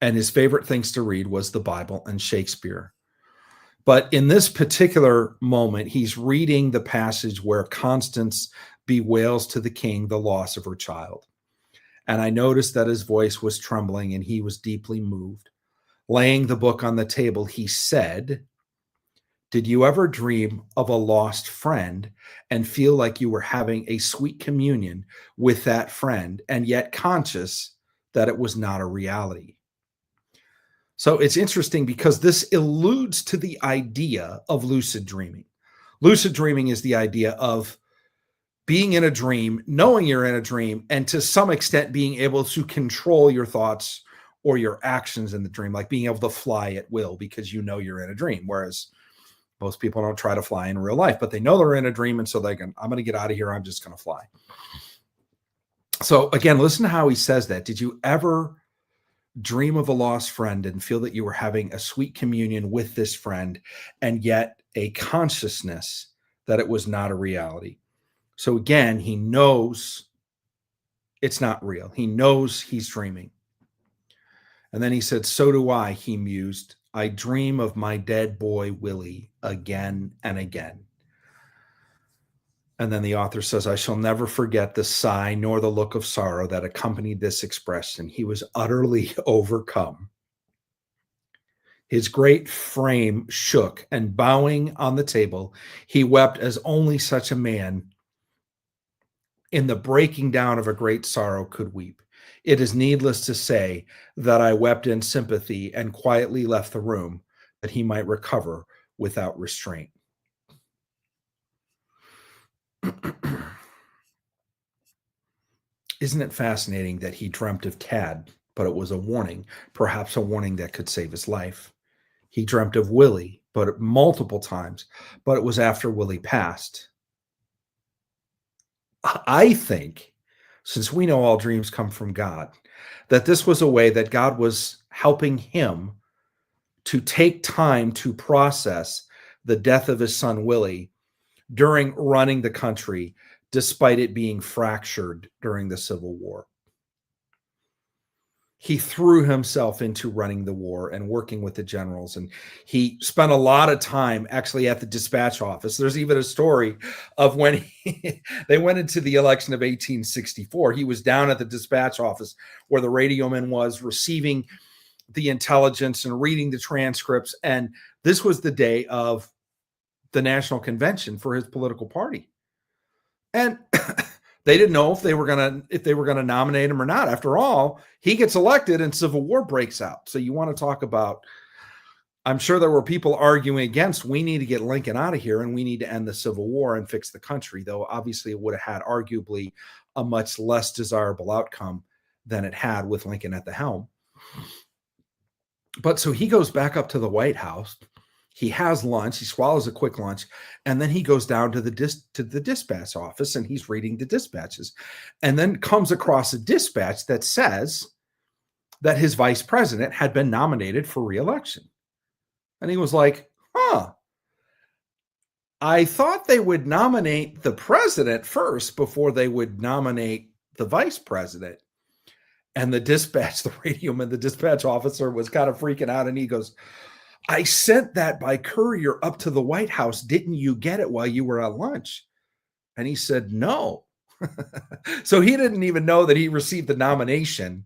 And his favorite things to read was the Bible and Shakespeare. But in this particular moment, he's reading the passage where Constance bewails to the king the loss of her child. And I noticed that his voice was trembling and he was deeply moved. Laying the book on the table, he said, "Did you ever dream of a lost friend and feel like you were having a sweet communion with that friend and yet conscious that it was not a reality?" So it's interesting because this alludes to the idea of lucid dreaming. Lucid dreaming is the idea of being in a dream, knowing you're in a dream, and to some extent being able to control your thoughts or your actions in the dream, like being able to fly at will because you know you're in a dream. Whereas most people don't try to fly in real life, but they know they're in a dream. And so they can, I'm going to get out of here. I'm just going to fly. So again, listen to how he says that. Did you ever dream of a lost friend and feel that you were having a sweet communion with this friend and yet a consciousness that it was not a reality? So again, he knows it's not real. He knows he's dreaming. And then he said, "So do I," he mused. "I dream of my dead boy, Willie, again and again." And then the author says, "I shall never forget the sigh nor the look of sorrow that accompanied this expression. He was utterly overcome. His great frame shook, and bowing on the table, he wept as only such a man in the breaking down of a great sorrow could weep. It is needless to say that I wept in sympathy and quietly left the room that he might recover without restraint." Isn't it fascinating that he dreamt of Tad, but it was a warning, perhaps a warning that could save his life. He dreamt of Willie, but multiple times, but it was after Willie passed. I think, since we know all dreams come from God, that this was a way that God was helping him to take time to process the death of his son Willie during running the country, despite it being fractured during the Civil War. he threw himself into running the war and working with the generals. And he spent a lot of time actually at the dispatch office. There's even a story of when they went into the election of 1864. He was down at the dispatch office where the radioman was receiving the intelligence and reading the transcripts. And this was the day of the national convention for his political party. And they didn't know if they were gonna nominate him or not. After all, he gets elected and civil war breaks out. So you want to talk about, I'm sure there were people arguing against, we need to get Lincoln out of here and we need to end the Civil War and fix the country, though obviously it would have had arguably a much less desirable outcome than it had with Lincoln at the helm. But so he goes back up to the White House. He has lunch, he swallows a quick lunch, and then he goes down to the dispatch office and he's reading the dispatches, and then comes across a dispatch that says that his vice president had been nominated for re-election. And he was like, I thought they would nominate the president first before they would nominate the vice president. And the radioman, the dispatch officer was kind of freaking out, and he goes, I sent that by courier up to the White House. Didn't you get it while you were at lunch? And he said, no. So he didn't even know that he received the nomination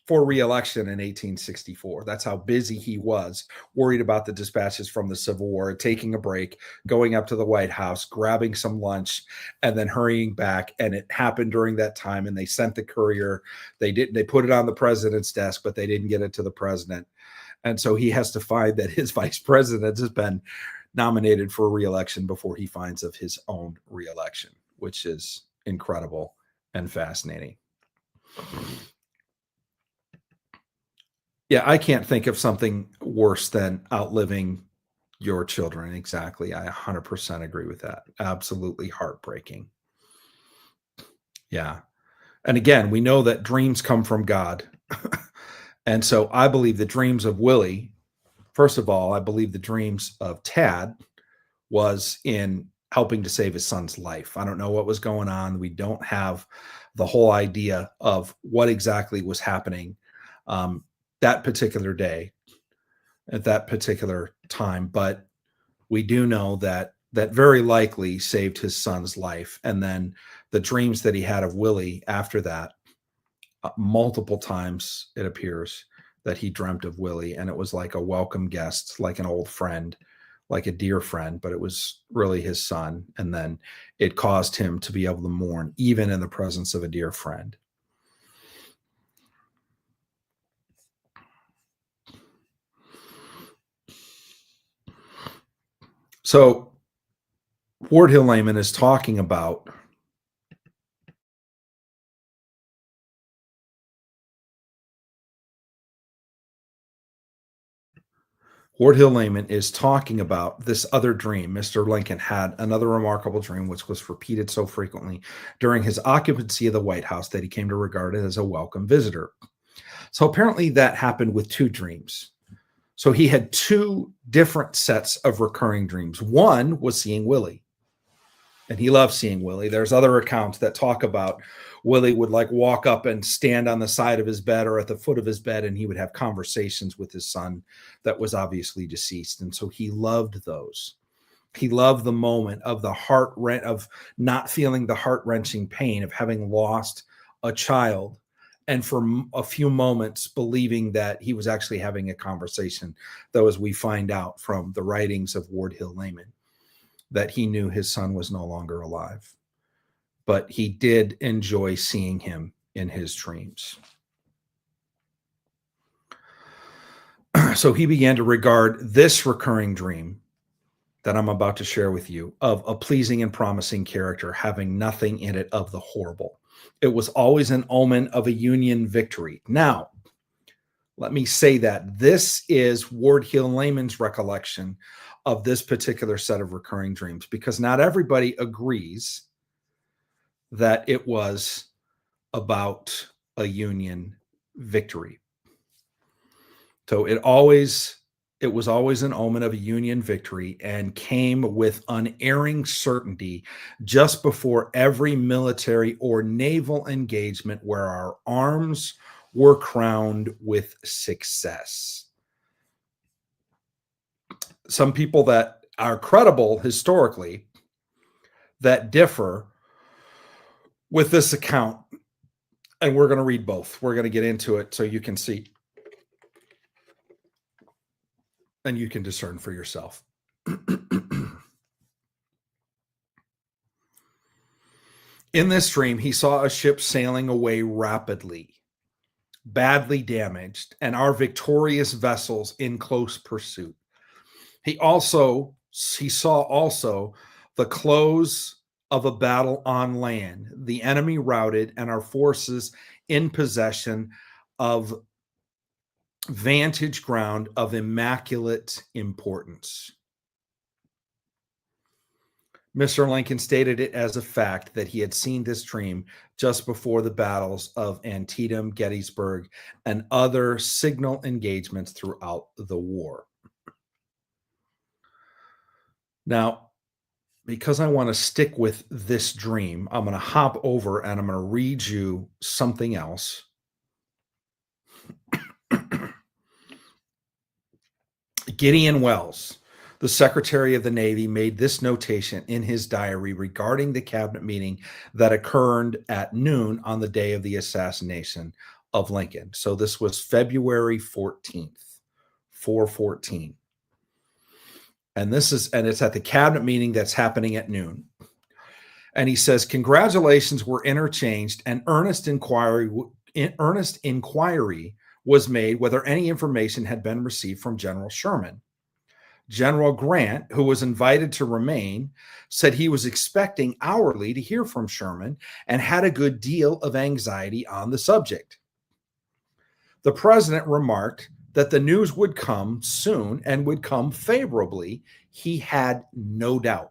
for re-election in 1864. That's how busy he was, worried about the dispatches from the Civil War, taking a break, going up to the White House, grabbing some lunch, and then hurrying back. And it happened during that time. And they sent the courier. They put it on the president's desk, but they didn't get it to the president. And so he has to find that his vice president has been nominated for re-election before he finds of his own re-election, which is incredible and fascinating. Yeah, I can't think of something worse than outliving your children. Exactly. I 100% agree with that. Absolutely heartbreaking. Yeah. And again, we know that dreams come from God. And so I believe the dreams of Willie, first of all, I believe the dreams of Tad was in helping to save his son's life. I don't know what was going on. We don't have the whole idea of what exactly was happening that particular day at that particular time. But we do know that very likely saved his son's life. And then the dreams that he had of Willie after that, multiple times it appears that he dreamt of Willie, and it was like a welcome guest, like an old friend, like a dear friend, but it was really his son. And then it caused him to be able to mourn even in the presence of a dear friend. So Ward Hill Layman is talking about this other dream. Mr. Lincoln had another remarkable dream, which was repeated so frequently during his occupancy of the White House that he came to regard it as a welcome visitor. So apparently that happened with two dreams. So he had two different sets of recurring dreams. One was seeing Willie, and he loved seeing Willie. There's other accounts that talk about Willie would like walk up and stand on the side of his bed or at the foot of his bed, and he would have conversations with his son that was obviously deceased. And so he loved those. He loved the moment of of not feeling the heart-wrenching pain of having lost a child, and for a few moments believing that he was actually having a conversation, though as we find out from the writings of Ward Hill Layman, that he knew his son was no longer alive. But he did enjoy seeing him in his dreams. So he began to regard this recurring dream that I'm about to share with you of a pleasing and promising character having nothing in it of the horrible. It was always an omen of a Union victory. Now, let me say that this is Ward Hill Layman's recollection of this particular set of recurring dreams, because not everybody agrees that it was about a Union victory. So it always It was always an omen of a Union victory and came with unerring certainty just before every military or naval engagement where our arms were crowned with success. Some people that are credible historically that differ with this account, and we're going to read both. We're going to get into it so you can see and you can discern for yourself. In this dream, he saw a ship sailing away rapidly, badly damaged, and our victorious vessels in close pursuit. He saw also the close of a battle on land, the enemy routed, and our forces in possession of vantage ground of immaculate importance. Mr. Lincoln stated it as a fact that he had seen this dream just before the battles of Antietam, Gettysburg, and other signal engagements throughout the war. Now, because I want to stick with this dream, I'm going to hop over and I'm going to read you something else. Gideon Welles, the Secretary of the Navy, made this notation in his diary regarding the cabinet meeting that occurred at noon on the day of the assassination of Lincoln. So this was February 14th, 4/14. And it's at the cabinet meeting that's happening at noon. And he says, congratulations were interchanged and earnest inquiry was made whether any information had been received from General Sherman. General Grant, who was invited to remain, said he was expecting hourly to hear from Sherman and had a good deal of anxiety on the subject. The president remarked that the news would come soon and would come favorably. He had no doubt.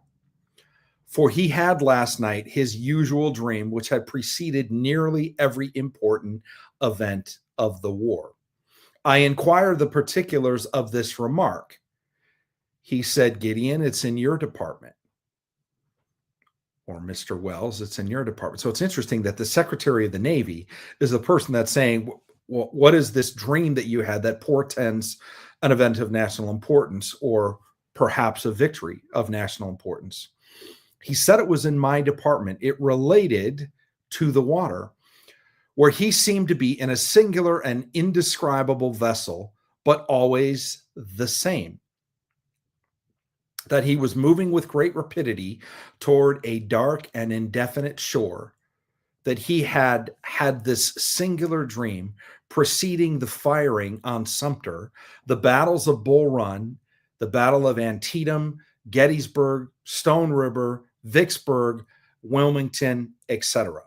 For he had last night his usual dream, which had preceded nearly every important event of the war. I inquired the particulars of this remark. He said, Gideon, it's in your department. Or Mr. Welles, it's in your department. So it's interesting that the Secretary of the Navy is the person that's saying, well, what is this dream that you had that portends an event of national importance or perhaps a victory of national importance? He said it was in my department. It related to the water, where he seemed to be in a singular and indescribable vessel, but always the same. That he was moving with great rapidity toward a dark and indefinite shore, that he had this singular dream preceding the firing on Sumter, the battles of Bull Run, the Battle of Antietam, Gettysburg, Stone River, Vicksburg, Wilmington, etc.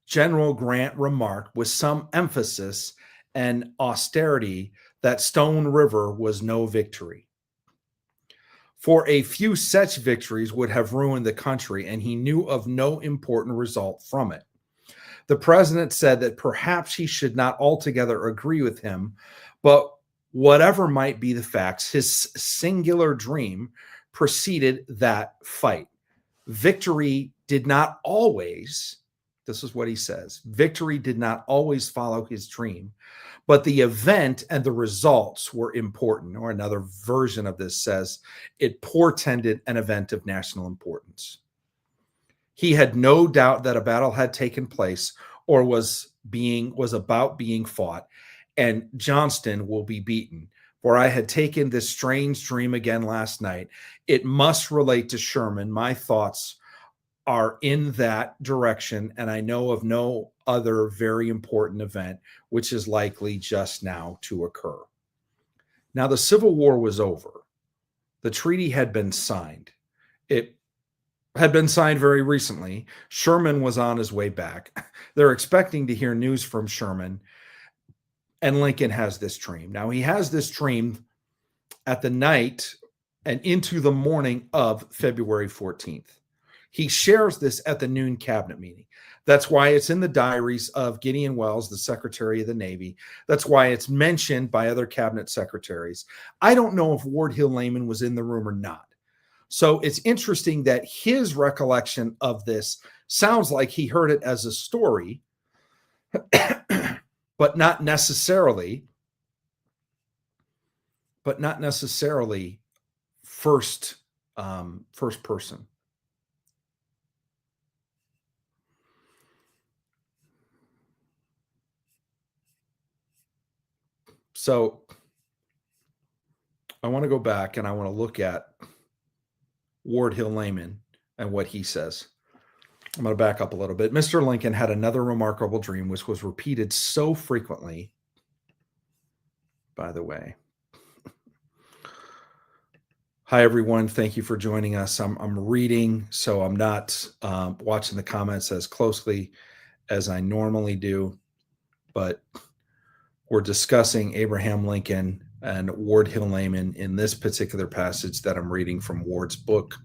General Grant remarked with some emphasis and austerity that Stone River was no victory. For a few such victories would have ruined the country, and he knew of no important result from it. The president said that perhaps he should not altogether agree with him, but whatever might be the facts, his singular dream preceded that fight. Victory did not always, this is what he says, victory did not always follow his dream, but the event and the results were important. Or another version of this says it portended an event of national importance. He had no doubt that a battle had taken place or was about being fought, and Johnston will be beaten. For I had taken this strange dream again last night. It must relate to Sherman. My thoughts are in that direction, and I know of no other very important event which is likely just now to occur. Now, the Civil War was over. The treaty had been signed. It had been signed very recently. Sherman was on his way back. They're expecting to hear news from Sherman, and Lincoln has this dream. Now, he has this dream at the night and into the morning of February 14th. He shares this at the noon cabinet meeting. That's why it's in the diaries of Gideon Welles, the Secretary of the Navy. That's why it's mentioned by other cabinet secretaries. I don't know if Ward Hill Layman was in the room or not. So it's interesting that his recollection of this sounds like he heard it as a story, but not necessarily first person. So I want to go back and I want to look at Ward Hill Layman and what he says. I'm going to back up a little bit. Mr. Lincoln had another remarkable dream, which was repeated so frequently. By the way, hi everyone. Thank you for joining us. I'm reading, so I'm not watching the comments as closely as I normally do, but we're discussing Abraham Lincoln and Ward Hill Layman in this particular passage that I'm reading from Ward's book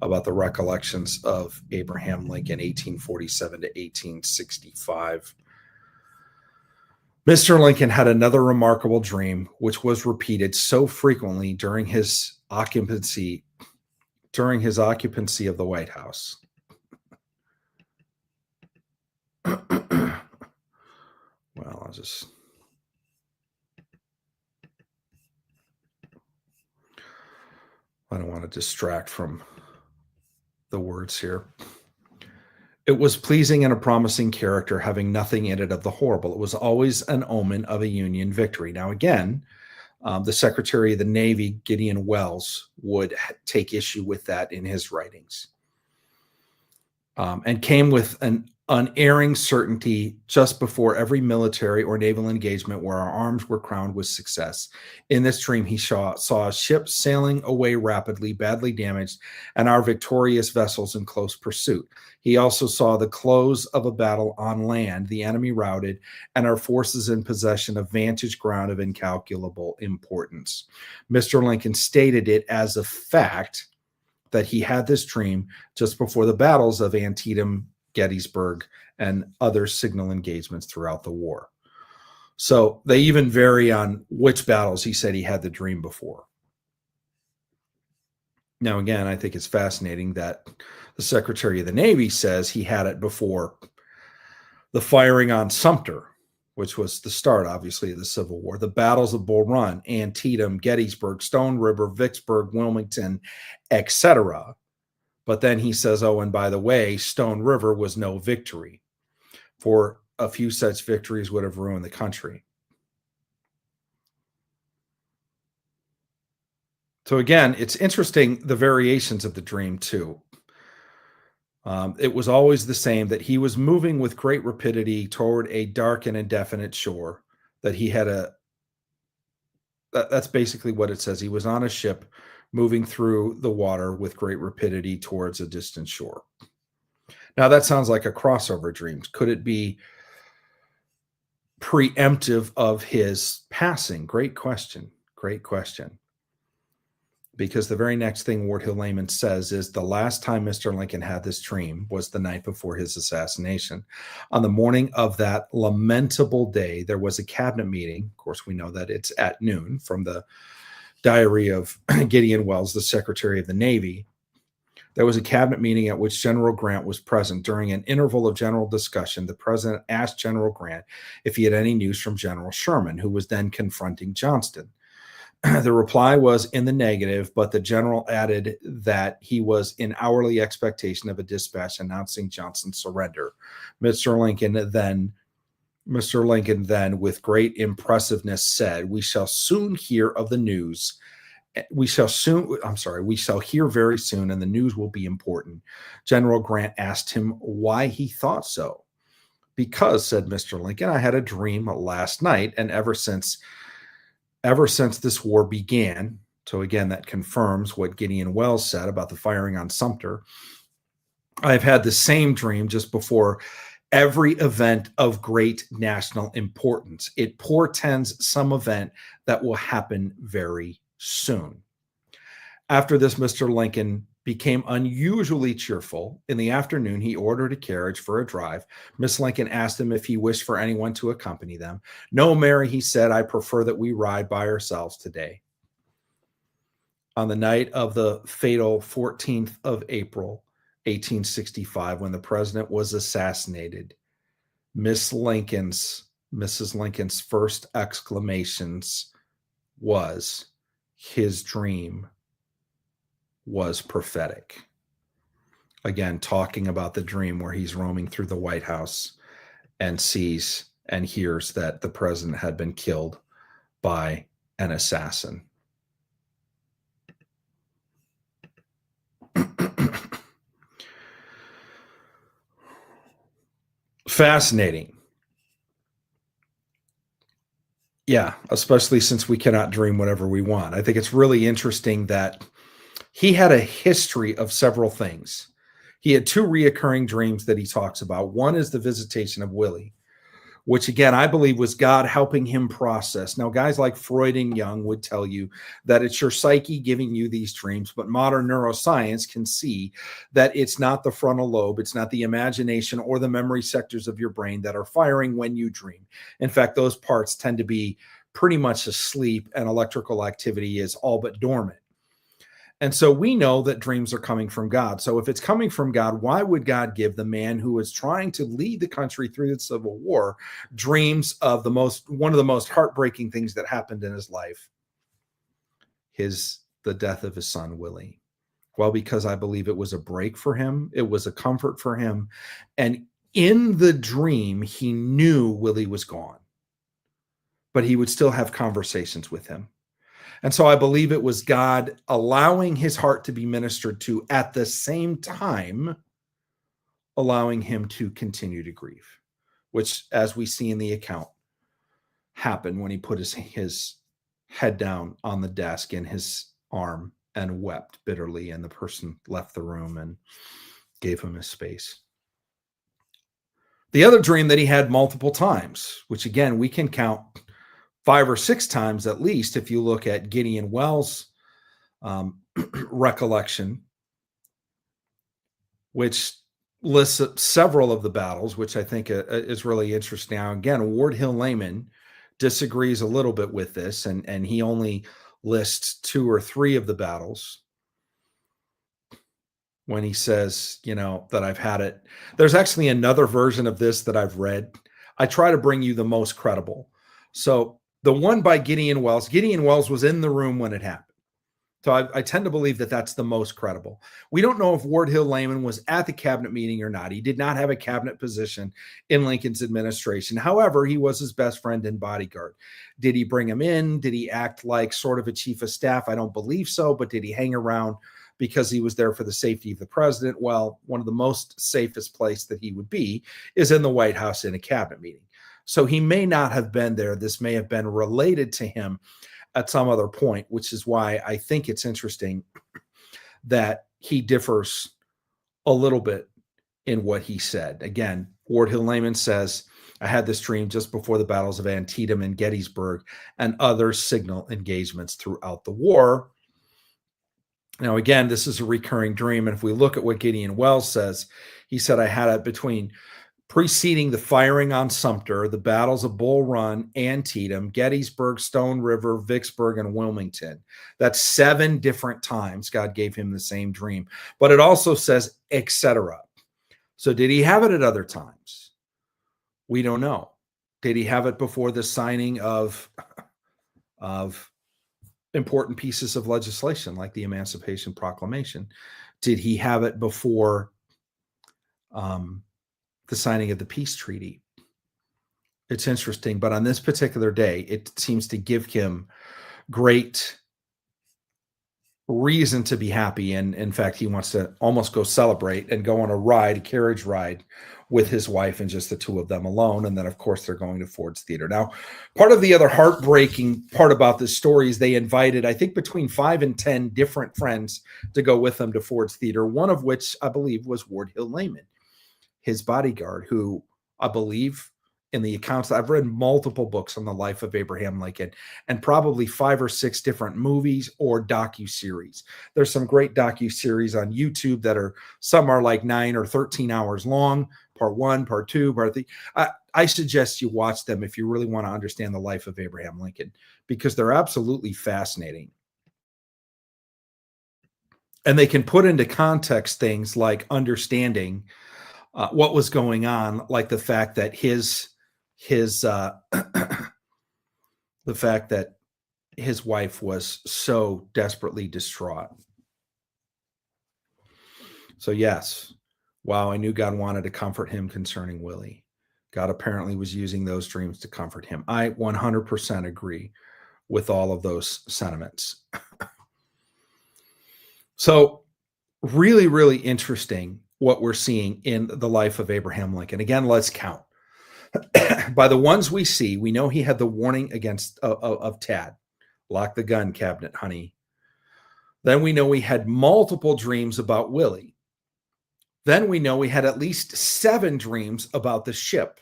about the recollections of Abraham Lincoln, 1847 to 1865. Mr. Lincoln had another remarkable dream, which was repeated so frequently during his occupancy of the White House. Well, I don't want to distract from the words here. It was pleasing and a promising character, having nothing in it of the horrible. It was always an omen of a Union victory. Now, again, the Secretary of the Navy, Gideon Welles, would take issue with that in his writings, and came with an unerring certainty just before every military or naval engagement where our arms were crowned with success. In this dream, he saw a ship sailing away rapidly, badly damaged, and our victorious vessels in close pursuit. He also saw the close of a battle on land, the enemy routed, and our forces in possession of vantage ground of incalculable importance. Mr. Lincoln stated it as a fact that he had this dream just before the battles of Antietam, Gettysburg, and other signal engagements throughout the war. So they even vary on which battles he said he had the dream before. Now, again, I think it's fascinating that the Secretary of the Navy says he had it before the firing on Sumter, which was the start, obviously, of the Civil War, the battles of Bull Run, Antietam, Gettysburg, Stone River, Vicksburg, Wilmington, etc. But then he says, oh, and by the way, Stone River was no victory. For a few such victories would have ruined the country. So again, it's interesting, the variations of the dream too. It was always the same, that he was moving with great rapidity toward a dark and indefinite shore, that he had that's basically what it says. He was on a ship moving through the water with great rapidity towards a distant shore. Now that sounds like a crossover dream. Could it be preemptive of his passing? Great question. Great question. Because the very next thing Ward Hill Layman says is the last time Mr. Lincoln had this dream was the night before his assassination. On the morning of that lamentable day, there was a cabinet meeting. Of course, we know that it's at noon from the diary of Gideon Welles, the Secretary of the Navy. There was a cabinet meeting at which General Grant was present. During an interval of general discussion, the president asked General Grant if he had any news from General Sherman, who was then confronting Johnston. The reply was in the negative, but the general added that he was in hourly expectation of a dispatch announcing Johnston's surrender. Mr. Lincoln then, with great impressiveness, said, we shall hear very soon, and the news will be important. General Grant asked him why he thought so. Because, said Mr. Lincoln, I had a dream last night, and ever since this war began, so again, that confirms what Gideon Welles said about the firing on Sumter, I've had the same dream just before every event of great national importance. It portends some event that will happen very soon. After this, Mr. Lincoln became unusually cheerful. In the afternoon, he ordered a carriage for a drive. Miss Lincoln asked him if he wished for anyone to accompany them. No, Mary, he said, I prefer that we ride by ourselves today. On the night of the fatal 14th of April, 1865, when the president was assassinated, Mrs. Lincoln's first exclamations was, his dream was prophetic. Again, talking about the dream where he's roaming through the White House and sees and hears that the president had been killed by an assassin. Fascinating. Yeah, especially since we cannot dream whatever we want. I think it's really interesting that he had a history of several things. He had two reoccurring dreams that he talks about. One is the visitation of Willie, which again, I believe was God helping him process. Now, guys like Freud and Jung would tell you that it's your psyche giving you these dreams, but modern neuroscience can see that it's not the frontal lobe, it's not the imagination or the memory sectors of your brain that are firing when you dream. In fact, those parts tend to be pretty much asleep and electrical activity is all but dormant. And so we know that dreams are coming from God. So if it's coming from God, why would God give the man who is trying to lead the country through the Civil War dreams of one of the most heartbreaking things that happened in his life? The death of his son, Willie. Well, because I believe it was a break for him. It was a comfort for him. And in the dream, he knew Willie was gone, but he would still have conversations with him. And so I believe it was God allowing his heart to be ministered to at the same time, allowing him to continue to grieve, which, as we see in the account, happened when he put his head down on the desk in his arm and wept bitterly, and the person left the room and gave him his space. The other dream that he had multiple times, which again, we can count 5 or 6 times at least, if you look at Gideon Wells' recollection, which lists several of the battles, which I think is really interesting. Now, again, Ward Hill Layman disagrees a little bit with this, and he only lists 2 or 3 of the battles when he says, that I've had it. There's actually another version of this that I've read. I try to bring you the most credible. So the one by Gideon Wells was in the room when it happened. So I tend to believe that that's the most credible. We don't know if Ward Hill Layman was at the cabinet meeting or not. He did not have a cabinet position in Lincoln's administration. However, he was his best friend and bodyguard. Did he bring him in? Did he act like sort of a chief of staff? I don't believe so, but did he hang around because he was there for the safety of the president? Well, one of the most safest place that he would be is in the White House in a cabinet meeting. So he may not have been there. This may have been related to him at some other point, which is why I think it's interesting that he differs a little bit in what he said. Again, Ward Hill Layman says, I had this dream just before the battles of Antietam and Gettysburg and other signal engagements throughout the war. Now, again, this is a recurring dream. And if we look at what Gideon Wells says, he said, I had it between preceding the firing on Sumter, the battles of Bull Run, Antietam, Gettysburg, Stone River, Vicksburg, and Wilmington. That's 7 different times God gave him the same dream. But it also says, etc. So did he have it at other times? We don't know. Did he have it before the signing of important pieces of legislation like the Emancipation Proclamation? Did he have it before the signing of the peace treaty? It's interesting, but on this particular day, it seems to give him great reason to be happy. And in fact, he wants to almost go celebrate and go on a carriage ride with his wife and just the 2 of them alone. And then, of course, they're going to Ford's Theater. Now, part of the other heartbreaking part about this story is they invited, I think, between 5 and 10 different friends to go with them to Ford's Theater, one of which I believe was Ward Hill Layman, his bodyguard, who I believe in the accounts. I've read multiple books on the life of Abraham Lincoln and probably 5 or 6 different movies or docuseries. There's some great docuseries on YouTube that are, some are like 9 or 13 hours long, part 1, part 2, part 3. I suggest you watch them if you really want to understand the life of Abraham Lincoln, because they're absolutely fascinating. And they can put into context things like understanding what was going on, like the fact that the fact that his wife was so desperately distraught. So yes, wow, I knew God wanted to comfort him concerning Willie. God apparently was using those dreams to comfort him. I 100% agree with all of those sentiments. So really, really interesting what we're seeing in the life of Abraham Lincoln. Again, let's count. By the ones we see, we know he had the warning against of Tad. Lock the gun cabinet, honey. Then we know he had multiple dreams about Willie. Then we know he had at least 7 dreams about the ship.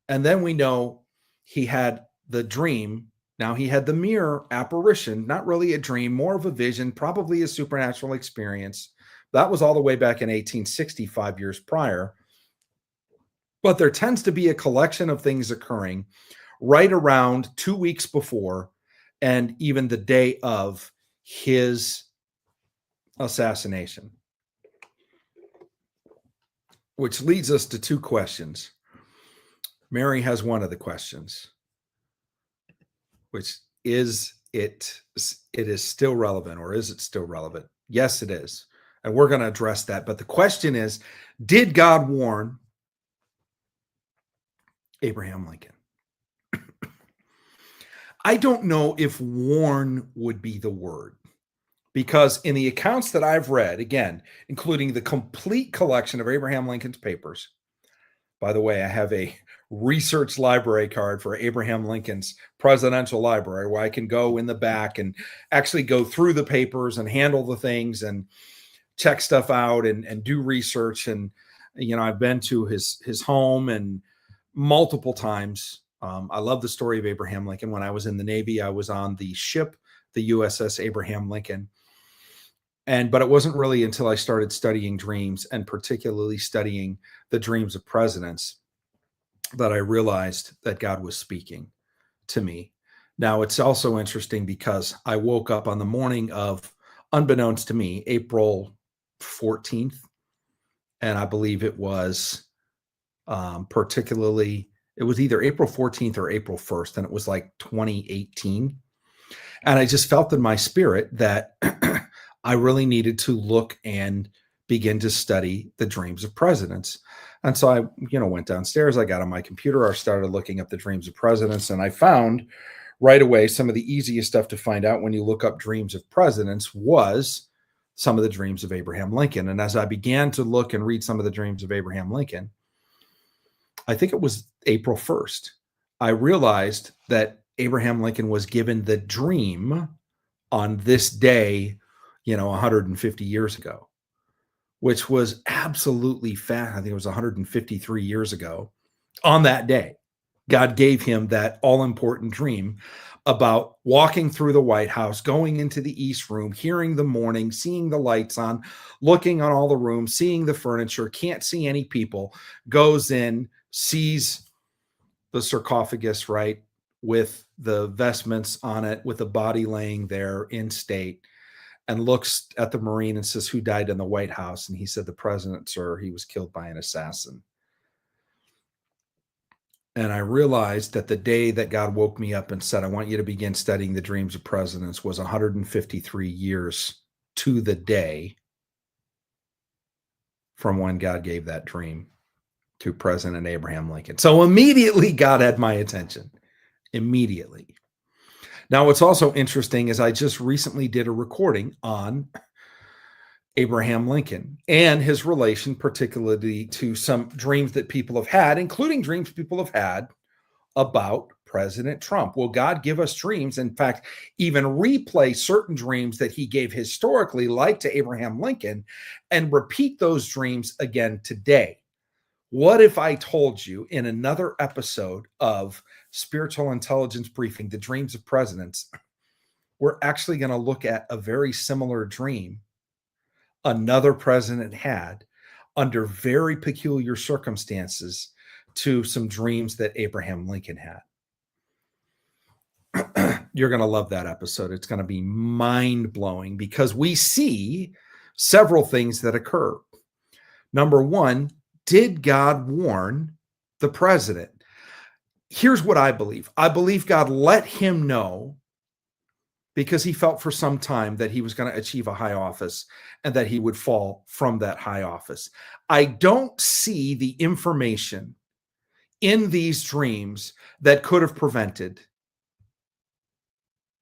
And then we know he had the dream. Now he had the mirror apparition, not really a dream, more of a vision, probably a supernatural experience. That was all the way back in 1865 years prior. But there tends to be a collection of things occurring right around 2 weeks before and even the day of his assassination. Which leads us to 2 questions. Mary has one of the questions, which is it is still relevant, or is it still relevant? Yes, it is. And we're going to address that. But the question is, did God warn Abraham Lincoln? I don't know if warn would be the word, because in the accounts that I've read, again, including the complete collection of Abraham Lincoln's papers, by the way, I have a research library card for Abraham Lincoln's presidential library where I can go in the back and actually go through the papers and handle the things and check stuff out and do research. And, you know, I've been to his home and multiple times. I love the story of Abraham Lincoln. When I was in the Navy, I was on the ship, the USS Abraham Lincoln. But it wasn't really until I started studying dreams, and particularly studying the dreams of presidents, that I realized that God was speaking to me. Now, it's also interesting because I woke up on the morning of, unbeknownst to me, April 14th. And I believe it was it was either April 14th or April 1st. And it was like 2018. And I just felt in my spirit that I really needed to look and begin to study the dreams of presidents. And so I, went downstairs, I got on my computer, I started looking up the dreams of presidents, and I found right away some of the easiest stuff to find out when you look up dreams of presidents was some of the dreams of Abraham Lincoln. And as I began to look and read some of the dreams of Abraham Lincoln, I think it was April 1st, I realized that Abraham Lincoln was given the dream on this day, 150 years ago, which was absolutely fast. I think it was 153 years ago. On that day, God gave him that all-important dream about walking through the White House, going into the East Room, hearing the morning, seeing the lights on, looking on all the rooms, seeing the furniture, can't see any people, goes in, sees the sarcophagus, right, with the vestments on it, with the body laying there in state, and looks at the Marine and says, "Who died in the White House?" And he said, "The president, sir. He was killed by an assassin." And I realized that the day that God woke me up and said, "I want you to begin studying the dreams of presidents," was 153 years to the day from when God gave that dream to President Abraham Lincoln. So immediately God had my attention. Immediately. Now, what's also interesting is I just recently did a recording on Abraham Lincoln and his relation, particularly to some dreams that people have had, including dreams people have had about President Trump. Will God give us dreams? In fact, even replay certain dreams that he gave historically, like to Abraham Lincoln, and repeat those dreams again today? What if I told you in another episode of Spiritual Intelligence Briefing, The Dreams of Presidents, we're actually going to look at a very similar dream another president had under very peculiar circumstances to some dreams that Abraham Lincoln had. You're going to love that episode. It's going to be mind-blowing because we see several things that occur. Number one, did God warn the president? Here's what I believe. I believe God let him know because he felt for some time that he was going to achieve a high office and that he would fall from that high office. I don't see the information in these dreams that could have prevented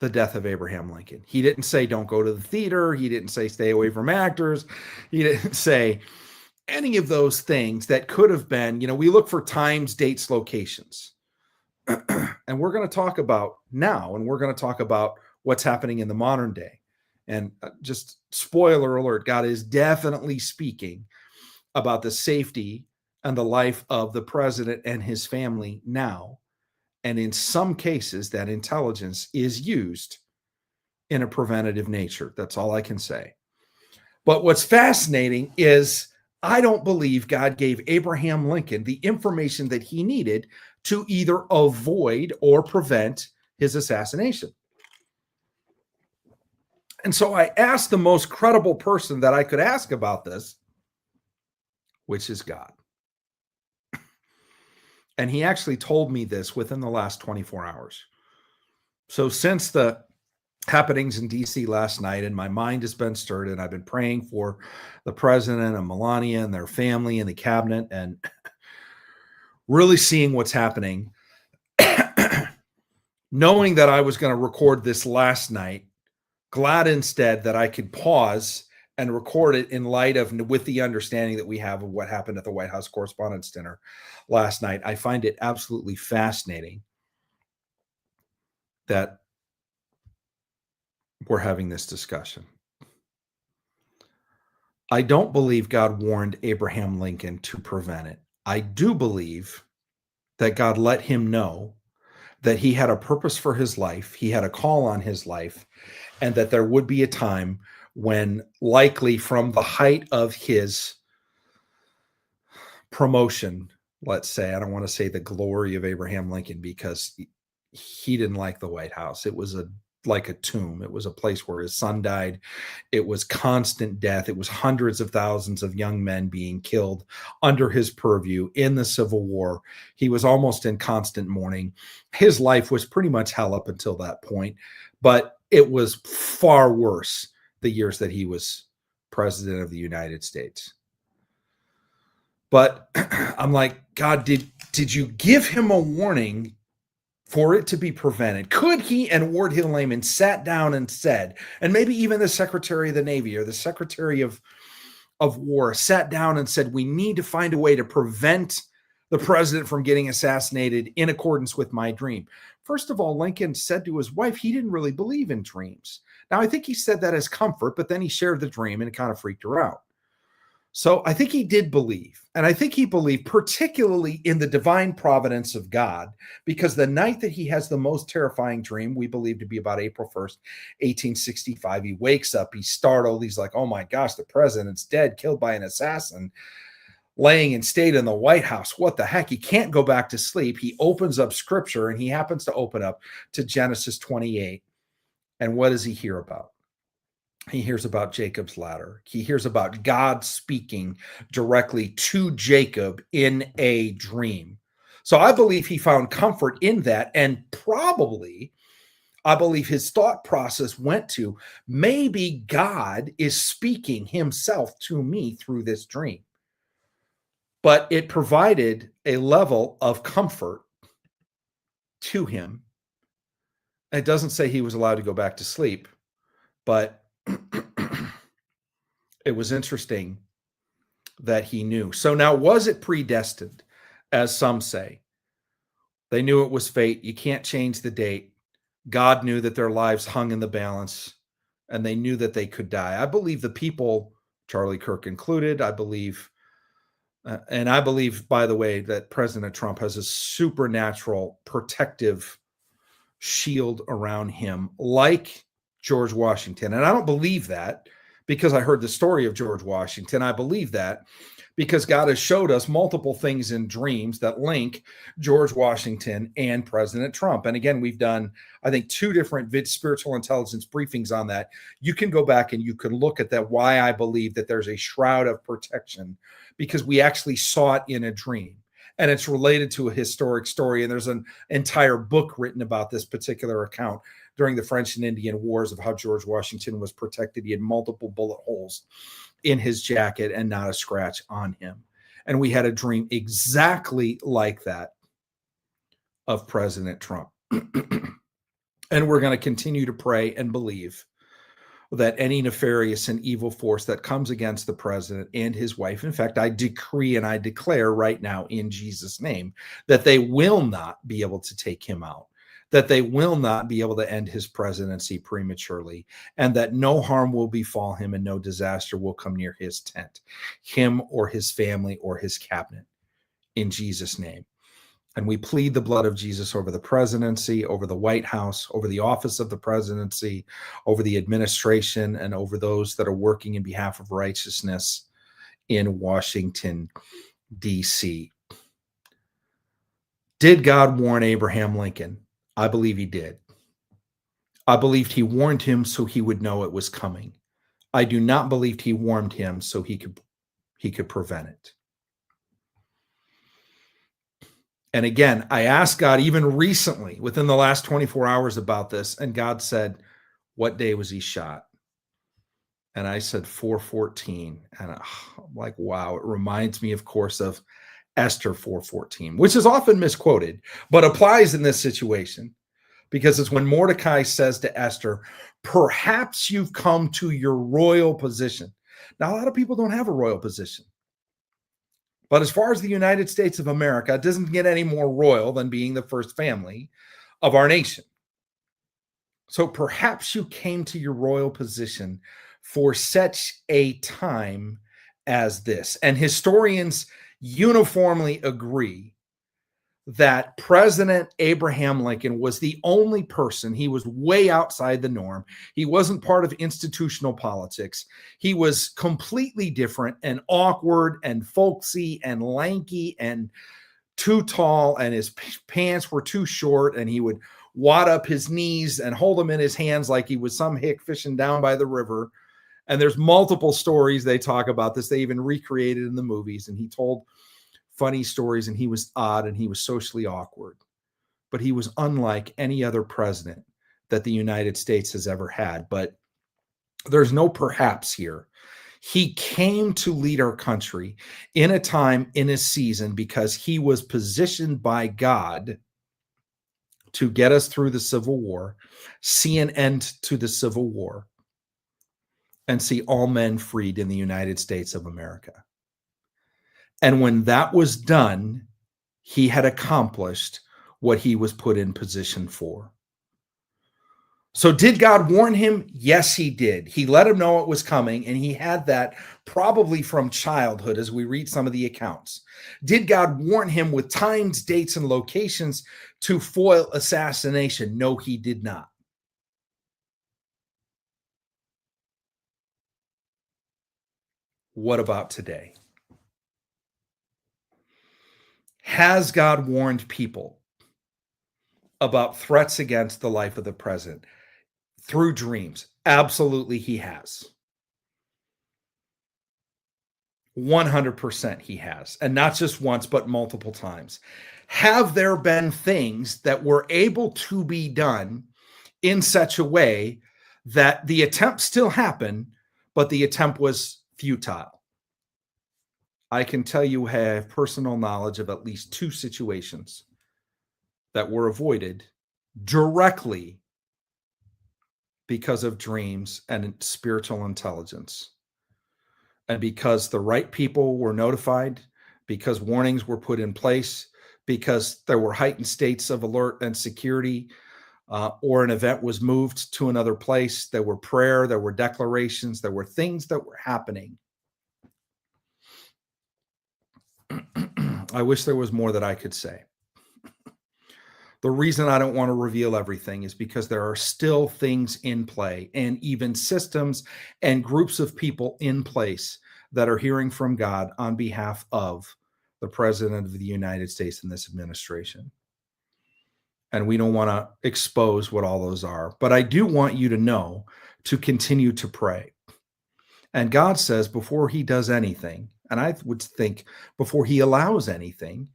the death of Abraham Lincoln. He didn't say, don't go to the theater. He didn't say, stay away from actors. He didn't say any of those things that could have been, we look for times, dates, locations. And we're going to talk about now, and we're going to talk about what's happening in the modern day. And just spoiler alert, God is definitely speaking about the safety and the life of the president and his family now. And in some cases, that intelligence is used in a preventative nature. That's all I can say. But what's fascinating is I don't believe God gave Abraham Lincoln the information that he needed to either avoid or prevent his assassination. And so I asked the most credible person that I could ask about this, which is God. And he actually told me this within the last 24 hours. So since the happenings in DC last night, and my mind has been stirred, and I've been praying for the president and Melania and their family and the cabinet, and really seeing what's happening, knowing that I was going to record this last night, glad instead that I could pause and record it in light of, with the understanding that we have of what happened at the White House Correspondents' Dinner last night. I find it absolutely fascinating that we're having this discussion. I don't believe God warned Abraham Lincoln to prevent it. I do believe that God let him know that he had a purpose for his life, he had a call on his life, and that there would be a time when, likely from the height of his promotion, let's say, I don't want to say the glory of Abraham Lincoln, because he didn't like the White House. It was like a tomb. It was a place where his son died. It was constant death. It was hundreds of thousands of young men being killed under his purview in the Civil War. He was almost in constant mourning. His life was pretty much hell up until that point, but it was far worse the years that he was president of the United States. But I'm like, God, did you give him a warning for it to be prevented? Could he and Ward Hill Layman sat down and said, and maybe even the Secretary of the Navy or the Secretary of War sat down and said, we need to find a way to prevent the president from getting assassinated in accordance with my dream? First of all, Lincoln said to his wife, he didn't really believe in dreams. Now, I think he said that as comfort, but then he shared the dream and it kind of freaked her out. So I think he did believe, and I think he believed particularly in the divine providence of God, because the night that he has the most terrifying dream, we believe to be about April 1st, 1865, he wakes up, he's startled, he's like, oh my gosh, the president's dead, killed by an assassin, laying in state in the White House. What the heck? He can't go back to sleep. He opens up scripture, and he happens to open up to Genesis 28. And what does he hear about? He hears about Jacob's ladder. He hears about God speaking directly to Jacob in a dream. So I believe he found comfort in that. And probably, I believe his thought process went to, maybe God is speaking himself to me through this dream. But it provided a level of comfort to him. It doesn't say he was allowed to go back to sleep, but it was interesting that he knew. So now, was it predestined, as some say? They knew it was fate. You can't change the date. God knew that their lives hung in the balance, and they knew that they could die. I believe the people, Charlie Kirk included, I believe And I believe, by the way, that President Trump has a supernatural protective shield around him, like George Washington. And I don't believe that because I heard the story of George Washington. I believe that because God has showed us multiple things in dreams that link George Washington and President Trump. And again, we've done, I think, 2 different spiritual intelligence briefings on that. You can go back and you can look at that, why I believe that there's a shroud of protection, because we actually saw it in a dream. And it's related to a historic story. And there's an entire book written about this particular account during the French and Indian Wars of how George Washington was protected. He had multiple bullet holes in his jacket and not a scratch on him. And we had a dream exactly like that of President Trump. And we're going to continue to pray and believe that any nefarious and evil force that comes against the president and his wife, in fact, I decree and I declare right now in Jesus' name that they will not be able to take him out, that they will not be able to end his presidency prematurely, and that no harm will befall him and no disaster will come near his tent, him or his family or his cabinet, in Jesus' name. And we plead the blood of Jesus over the presidency, over the White House, over the office of the presidency, over the administration, and over those that are working in behalf of righteousness in Washington, D.C. Did God warn Abraham Lincoln? I believe he did. I believed he warned him so he would know it was coming. I do not believe he warned him so he could prevent it. And again, I asked God even recently, within the last 24 hours about this, and God said, what day was he shot? And I said 4/14. And I'm like, wow, it reminds me, of course, of Esther 4:14, which is often misquoted, but applies in this situation, because it's when Mordecai says to Esther, perhaps you've come to your royal position. Now, a lot of people don't have a royal position. But as far as the United States of America, it doesn't get any more royal than being the first family of our nation. So perhaps you came to your royal position for such a time as this. And historians uniformly agree that President Abraham Lincoln was the only person. He was way outside the norm. He wasn't part of institutional politics. He was completely different and awkward and folksy and lanky and too tall, and his pants were too short, and he would wad up his knees and hold them in his hands like he was some hick fishing down by the river. And there's multiple stories they talk about this. They even recreated in the movies, and he told funny stories, and he was odd and he was socially awkward, but he was unlike any other president that the United States has ever had. But there's no perhaps here. He came to lead our country in a time, in a season, because he was positioned by God to get us through the Civil War, see an end to the Civil War, and see all men freed in the United States of America. And when that was done, he had accomplished what he was put in position for. So did God warn him? Yes, he did. He let him know it was coming, and he had that probably from childhood as we read some of the accounts. Did God warn him with times, dates, and locations to foil assassination? No, he did not. What about today? Has God warned people about threats against the life of the president through dreams? Absolutely, he has. 100% he has. And not just once, but multiple times. Have there been things that were able to be done in such a way that the attempt still happened, but the attempt was futile? I can tell you have personal knowledge of at least 2 situations that were avoided directly because of dreams and spiritual intelligence. And because the right people were notified, because warnings were put in place, because there were heightened states of alert and security, or an event was moved to another place, there were prayer, there were declarations, there were things that were happening. I wish there was more that I could say. The reason I don't want to reveal everything is because there are still things in play and even systems and groups of people in place that are hearing from God on behalf of the President of the United States and this administration. And we don't want to expose what all those are. But I do want you to know to continue to pray. And God says before he does anything, and I would think before he allows anything,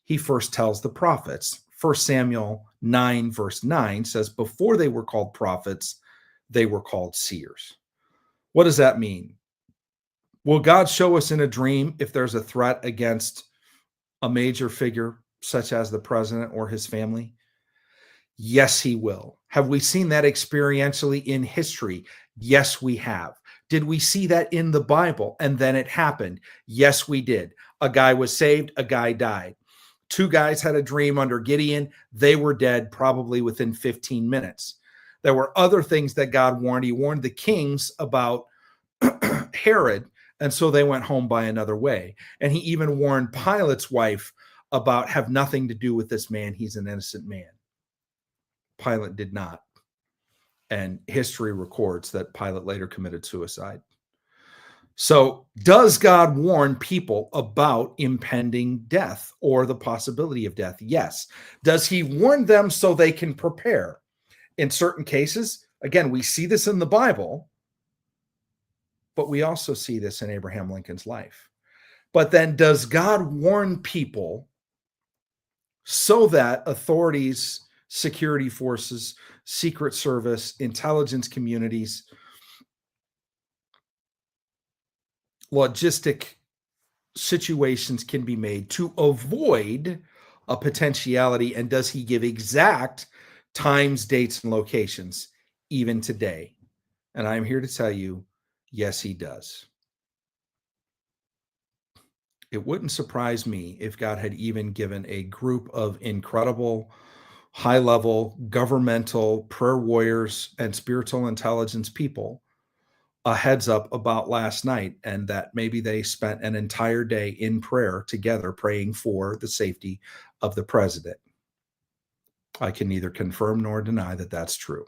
he first tells the prophets. 1 Samuel 9, verse 9 says, before they were called prophets, they were called seers. What does that mean? Will God show us in a dream if there's a threat against a major figure, such as the president or his family? Yes, he will. Have we seen that experientially in history? Yes, we have. Did we see that in the Bible and then it happened? Yes, we did. A guy was saved, a guy died. Two guys had a dream under Gideon. They were dead probably within 15 minutes. There were other things that God warned. He warned the kings about Herod, and so they went home by another way. And he even warned Pilate's wife about have nothing to do with this man. He's an innocent man. Pilate did not. And history records that Pilate later committed suicide. So does God warn people about impending death or the possibility of death? Yes. Does he warn them so they can prepare? In certain cases, again, we see this in the Bible, but we also see this in Abraham Lincoln's life. But then does God warn people so that authorities, security forces, Secret Service, intelligence communities, logistic situations can be made to avoid a potentiality? And does he give exact times, dates, and locations even today? And I'm here to tell you, yes, he does. It wouldn't surprise me if God had even given a group of incredible, high-level governmental prayer warriors and spiritual intelligence people a heads up about last night, and that maybe they spent an entire day in prayer together praying for the safety of the president. I can neither confirm nor deny that that's true.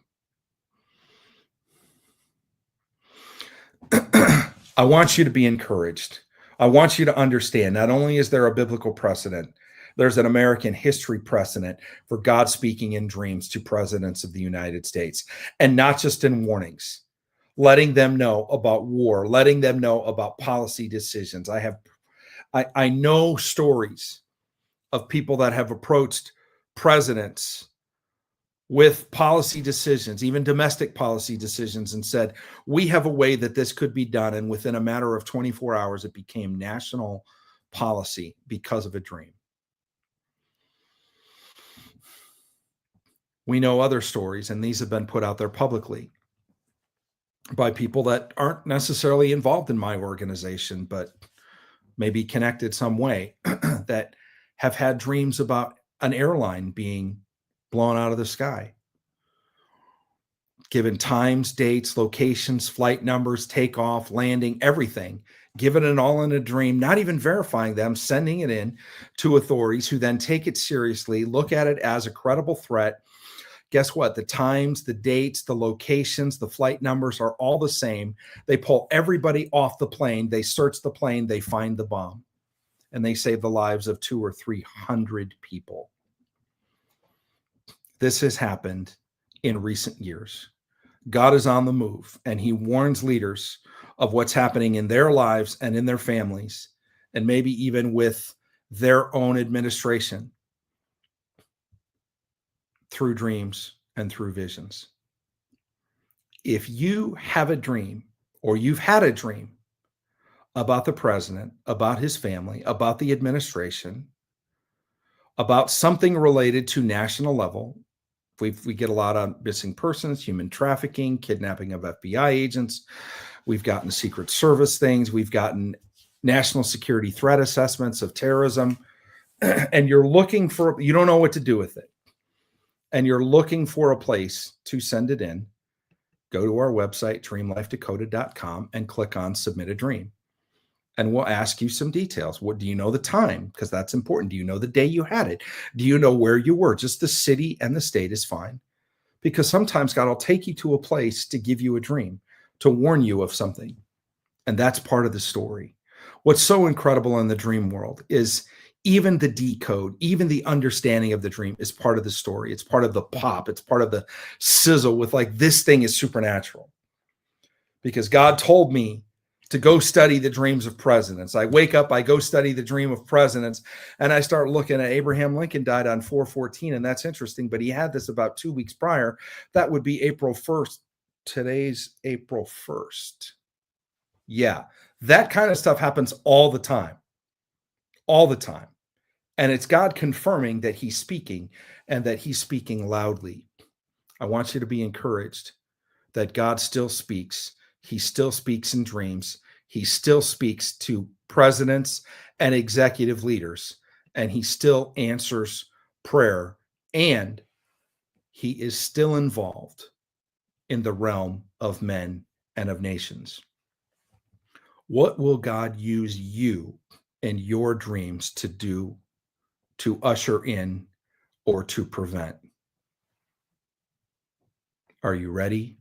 I want you to be encouraged. I want you to understand not only is there a biblical precedent, there's an American history precedent for God speaking in dreams to presidents of the United States, and not just in warnings, letting them know about war, letting them know about policy decisions. I know stories of people that have approached presidents with policy decisions, even domestic policy decisions, and said, we have a way that this could be done. And within a matter of 24 hours, it became national policy because of a dream. We know other stories, and these have been put out there publicly by people that aren't necessarily involved in my organization, but maybe connected some way, that have had dreams about an airline being blown out of the sky, given times, dates, locations, flight numbers, takeoff, landing, everything, given it all in a dream, not even verifying them, sending it in to authorities who then take it seriously, look at it as a credible threat. Guess what? The times, the dates, the locations, the flight numbers are all the same. They pull everybody off the plane. They search the plane. They find the bomb. And they save the lives of 200 or 300 people. This has happened in recent years. God is on the move, and he warns leaders of what's happening in their lives and in their families, and maybe even with their own administration, through dreams and through visions. If you have a dream, or you've had a dream about the president, about his family, about the administration, about something related to national level, we get a lot on missing persons, human trafficking, kidnapping of FBI agents. We've gotten Secret Service things. We've gotten national security threat assessments of terrorism. And you're looking for, you don't know what to do with it, and you're looking for a place to send it in, go to our website, dreamlifedakota.com, and click on Submit a Dream. And we'll ask you some details. What do you know the time? Because that's important. Do you know the day you had it? Do you know where you were? Just the city and the state is fine. Because sometimes God will take you to a place to give you a dream, to warn you of something. And that's part of the story. What's so incredible in the dream world is even the decode, even the understanding of the dream is part of the story. It's part of the pop. It's part of the sizzle with like, this thing is supernatural. Because God told me to go study the dreams of presidents. I wake up, I go study the dream of presidents, and I start looking at Abraham Lincoln died on 4/14, and that's interesting, but he had this about 2 weeks prior. That would be April 1st. Today's April 1st. Yeah, that kind of stuff happens all the time. All the time. And it's God confirming that he's speaking and that he's speaking loudly. I want you to be encouraged that God still speaks. He still speaks in dreams. He still speaks to presidents and executive leaders, and he still answers prayer, and he is still involved in the realm of men and of nations. What will God use you and your dreams to do, to usher in, or to prevent? Are you ready